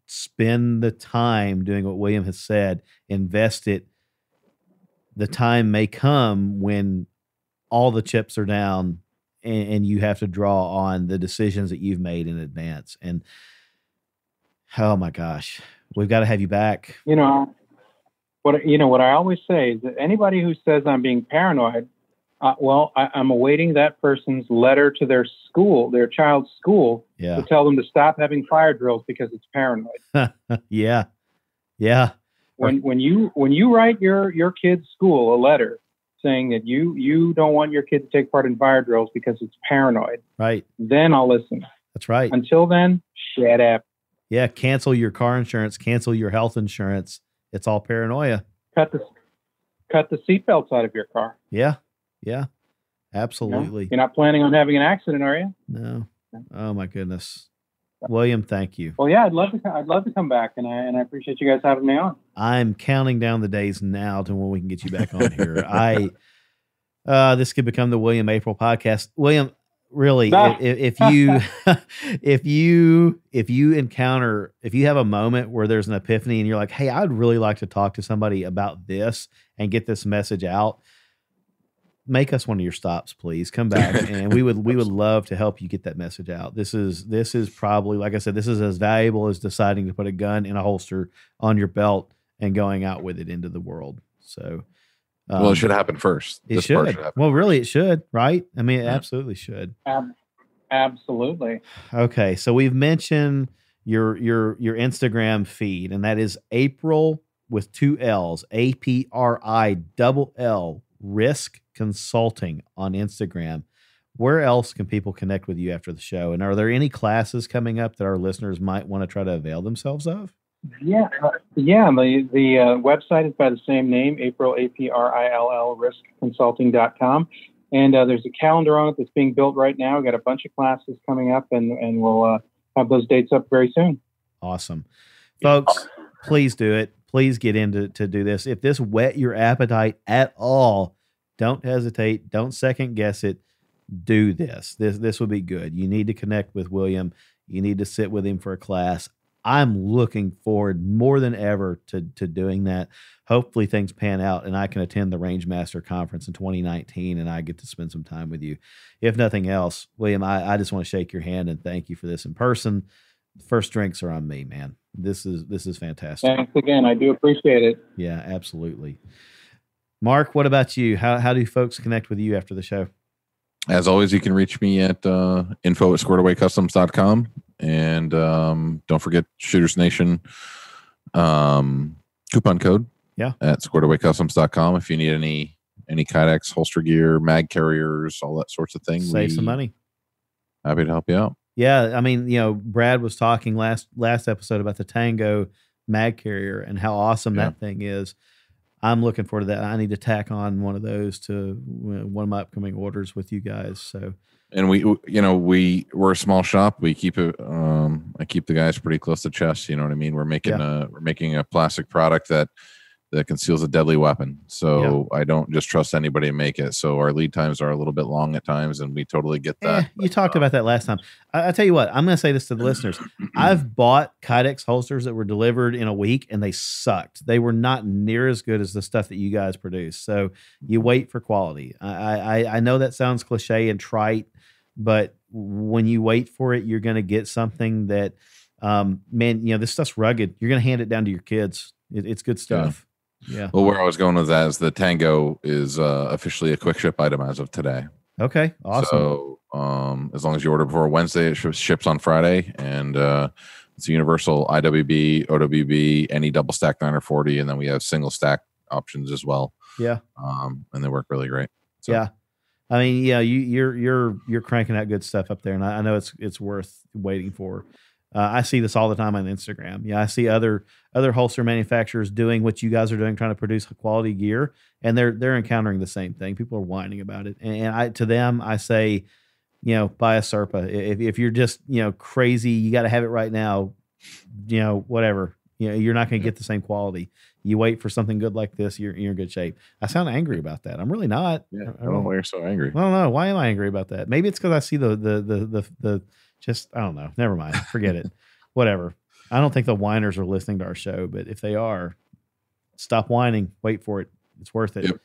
[SPEAKER 3] spend the time doing what William has said. Invest it. The time may come when all the chips are down and you have to draw on the decisions that you've made in advance. And oh my gosh, we've got to have you back.
[SPEAKER 5] What I always say is that anybody who says I'm being paranoid, I'm awaiting that person's letter to their school, their child's school, to tell them to stop having fire drills because it's paranoid.
[SPEAKER 3] Yeah.
[SPEAKER 5] When you write your kid's school a letter saying that you don't want your kid to take part in fire drills because it's paranoid,
[SPEAKER 3] right?
[SPEAKER 5] Then I'll listen.
[SPEAKER 3] That's right.
[SPEAKER 5] Until then, shut up.
[SPEAKER 3] Yeah, cancel your car insurance, cancel your health insurance. It's all paranoia.
[SPEAKER 5] Cut the seatbelts out of your car.
[SPEAKER 3] Yeah, absolutely.
[SPEAKER 5] You're not planning on having an accident, are you?
[SPEAKER 3] No. Oh my goodness, William, thank you.
[SPEAKER 5] Well, yeah, I'd love to come back, and I appreciate you guys having me on.
[SPEAKER 3] I'm counting down the days now to when we can get you back on here. This could become the William Aprill podcast. William, really, if you have a moment where there's an epiphany and you're like, hey, I'd really like to talk to somebody about this and get this message out, make us one of your stops, please. Come back, and we would love to help you get that message out. This is probably, like I said, this is as valuable as deciding to put a gun in a holster on your belt and going out with it into the world. So,
[SPEAKER 4] well, it should happen first.
[SPEAKER 3] It should. Well, really, it should, right? I mean, it absolutely should.
[SPEAKER 5] Absolutely.
[SPEAKER 3] Okay, so we've mentioned your Instagram feed, and that is Aprill with 2 L's, APRILL, Risk Consulting on Instagram. Where else can people connect with you after the show? And are there any classes coming up that our listeners might want to try to avail themselves of?
[SPEAKER 5] Yeah. The website is by the same name, Aprill, APRILL, riskconsulting.com. And there's a calendar on it that's being built right now. We've got a bunch of classes coming up, and we'll have those dates up very soon.
[SPEAKER 3] Awesome. Folks, please do it. Please get in to do this. If this whet your appetite at all, don't hesitate. Don't second guess it. Do this. This will be good. You need to connect with William. You need to sit with him for a class. I'm looking forward more than ever to doing that. Hopefully things pan out and I can attend the Rangemaster Conference in 2019 and I get to spend some time with you. If nothing else, William, I just want to shake your hand and thank you for this in person. First drinks are on me, man. This is fantastic.
[SPEAKER 5] Thanks again. I do appreciate it.
[SPEAKER 3] Yeah, absolutely. Mark, what about you? How do folks connect with you after the show?
[SPEAKER 4] As always, you can reach me at info@squaredawaycustoms.com. And don't forget Shooters Nation coupon code at squaredawaycustoms.com if you need any Kydex, holster gear, mag carriers, all that sorts of things.
[SPEAKER 3] Save some money.
[SPEAKER 4] Happy to help you out.
[SPEAKER 3] Yeah, I mean, Brad was talking last episode about the Tango mag carrier and how awesome that thing is. I'm looking forward to that. I need to tack on one of those to one of my upcoming orders with you guys. So,
[SPEAKER 4] and we're a small shop. We keep it. I keep the guys pretty close to chest. You know what I mean? We're making a plastic product that conceals a deadly weapon. So I don't just trust anybody to make it. So our lead times are a little bit long at times, and we totally get that.
[SPEAKER 3] You talked about that last time. I tell you what, I'm going to say this to the listeners. I've bought Kydex holsters that were delivered in a week, and they sucked. They were not near as good as the stuff that you guys produce. So you wait for quality. I know that sounds cliche and trite, but when you wait for it, you're going to get something that, this stuff's rugged. You're going to hand it down to your kids. It's good stuff. Yeah.
[SPEAKER 4] Well, where I was going with that is the Tango is officially a quick ship item as of today.
[SPEAKER 3] Okay. Awesome.
[SPEAKER 4] So as long as you order before Wednesday, it ships on Friday, and it's a universal IWB, OWB, any double stack 9 or 40, and then we have single stack options as well.
[SPEAKER 3] Yeah.
[SPEAKER 4] And they work really great. So.
[SPEAKER 3] Yeah. I mean, you're cranking out good stuff up there, and I know it's worth waiting for. I see this all the time on Instagram. Yeah, I see other holster manufacturers doing what you guys are doing, trying to produce quality gear, and they're encountering the same thing. People are whining about it, and to them I say, buy a Serpa. If you're just crazy, you got to have it right now. Whatever. You're not going to get the same quality. You wait for something good like this, you're in good shape. I sound angry about that. I'm really not.
[SPEAKER 4] Yeah, I don't know why you're so angry.
[SPEAKER 3] I don't know. Why am I angry about that? Maybe it's because I see the just, I don't know. Never mind. Forget it. Whatever. I don't think the whiners are listening to our show, but if they are, stop whining. Wait for it. It's worth it.
[SPEAKER 4] Yep.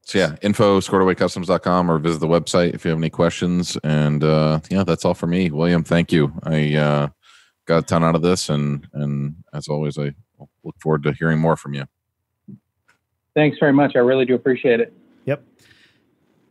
[SPEAKER 4] So info@squaredawaycustoms.com, or visit the website if you have any questions. And that's all for me. William, thank you. I got a ton out of this, and as always, I look forward to hearing more from you.
[SPEAKER 5] Thanks very much. I really do appreciate it.
[SPEAKER 3] Yep.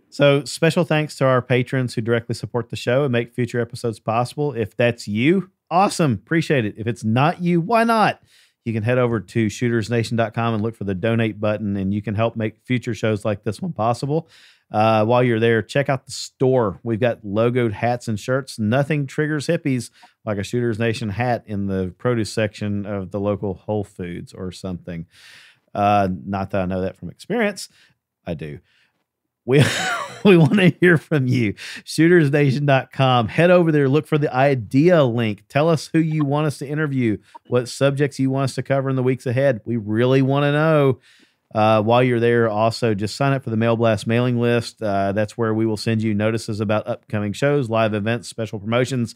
[SPEAKER 3] So special thanks to our patrons who directly support the show and make future episodes possible. If that's you, awesome. Appreciate it. If it's not you, why not? You can head over to shootersnation.com and look for the donate button, and you can help make future shows like this one possible. While you're there, check out the store. We've got logoed hats and shirts. Nothing triggers hippies like a Shooters Nation hat in the produce section of the local Whole Foods or something. Not that I know that from experience. I do. We want to hear from you. Shootersnation.com. Head over there. Look for the idea link. Tell us who you want us to interview, what subjects you want us to cover in the weeks ahead. We really want to know. While you're there, also just sign up for the Mail Blast mailing list. That's where we will send you notices about upcoming shows, live events, special promotions.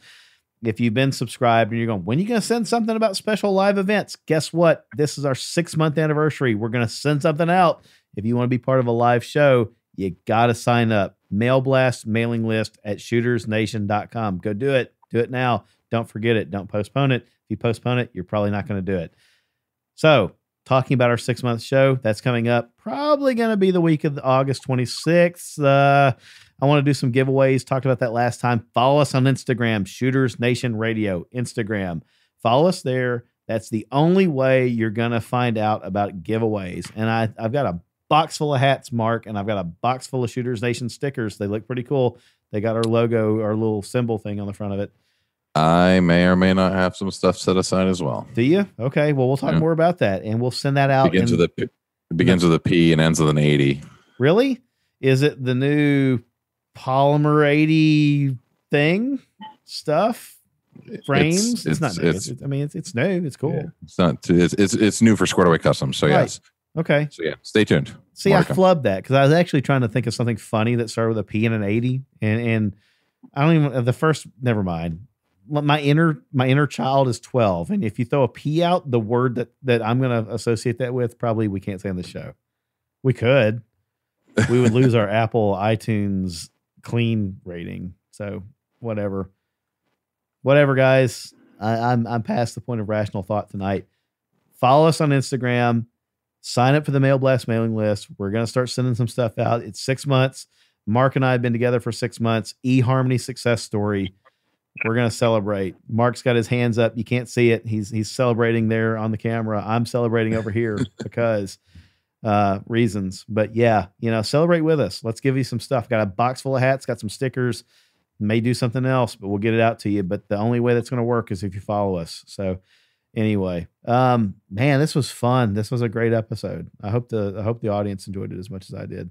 [SPEAKER 3] If you've been subscribed and you're going, when are you going to send something about special live events? Guess what? This is our 6-month anniversary. We're going to send something out. If you want to be part of a live show, you got to sign up. Mail Blast mailing list at shootersnation.com. Go do it. Do it now. Don't forget it. Don't postpone it. If you postpone it, you're probably not going to do it. So, talking about our 6-month show, that's coming up. Probably going to be the week of August 26th. I want to do some giveaways. Talked about that last time. Follow us on Instagram, Shooters Nation Radio, Instagram. Follow us there. That's the only way you're going to find out about giveaways. And I've got a box full of hats, Mark, and I've got a box full of Shooters Nation stickers. They look pretty cool. They got our logo, our little symbol thing on the front of it.
[SPEAKER 4] I may or may not have some stuff set aside as well.
[SPEAKER 3] Do you? Okay. Well, we'll talk more about that, and we'll send that out.
[SPEAKER 4] It begins with a P and ends with an 80.
[SPEAKER 3] Really? Is it the new polymer 80 thing stuff? Frames? It's not new. It's new. It's cool.
[SPEAKER 4] Yeah. It's not. It's new for Squared Away Customs. So
[SPEAKER 3] right.
[SPEAKER 4] Yes.
[SPEAKER 3] Okay.
[SPEAKER 4] So yeah, stay tuned.
[SPEAKER 3] See, I flubbed that because I was actually trying to think of something funny that started with a P and an 80, and I don't even the first. Never mind. My inner child is 12, and if you throw a P out, the word that I'm going to associate that with, probably we can't say on the show. We could. We would lose our Apple iTunes clean rating. So whatever, guys. I'm past the point of rational thought tonight. Follow us on Instagram. Sign up for the Mail Blast mailing list. We're going to start sending some stuff out. It's 6 months. Mark and I have been together for 6 months. eHarmony success story. We're going to celebrate. Mark's got his hands up. You can't see it. He's celebrating there on the camera. I'm celebrating over here because reasons. But yeah, celebrate with us. Let's give you some stuff. Got a box full of hats, got some stickers. May do something else, but we'll get it out to you. But the only way that's going to work is if you follow us. So Anyway, man, this was fun. This was a great episode. I hope the audience enjoyed it as much as I did.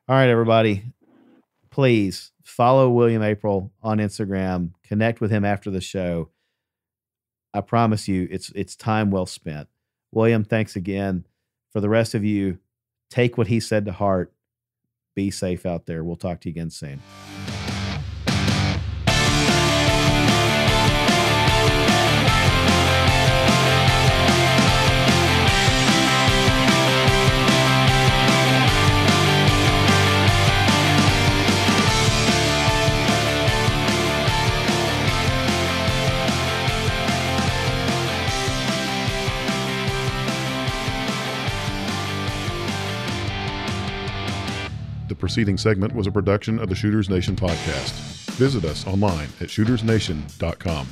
[SPEAKER 3] All right, everybody, please follow William Aprill on Instagram. Connect with him after the show. I promise you, it's time well spent. William, thanks again. For the rest of you, take what he said to heart. Be safe out there. We'll talk to you again soon.
[SPEAKER 2] The preceding segment was a production of the Shooters Nation podcast. Visit us online at shootersnation.com.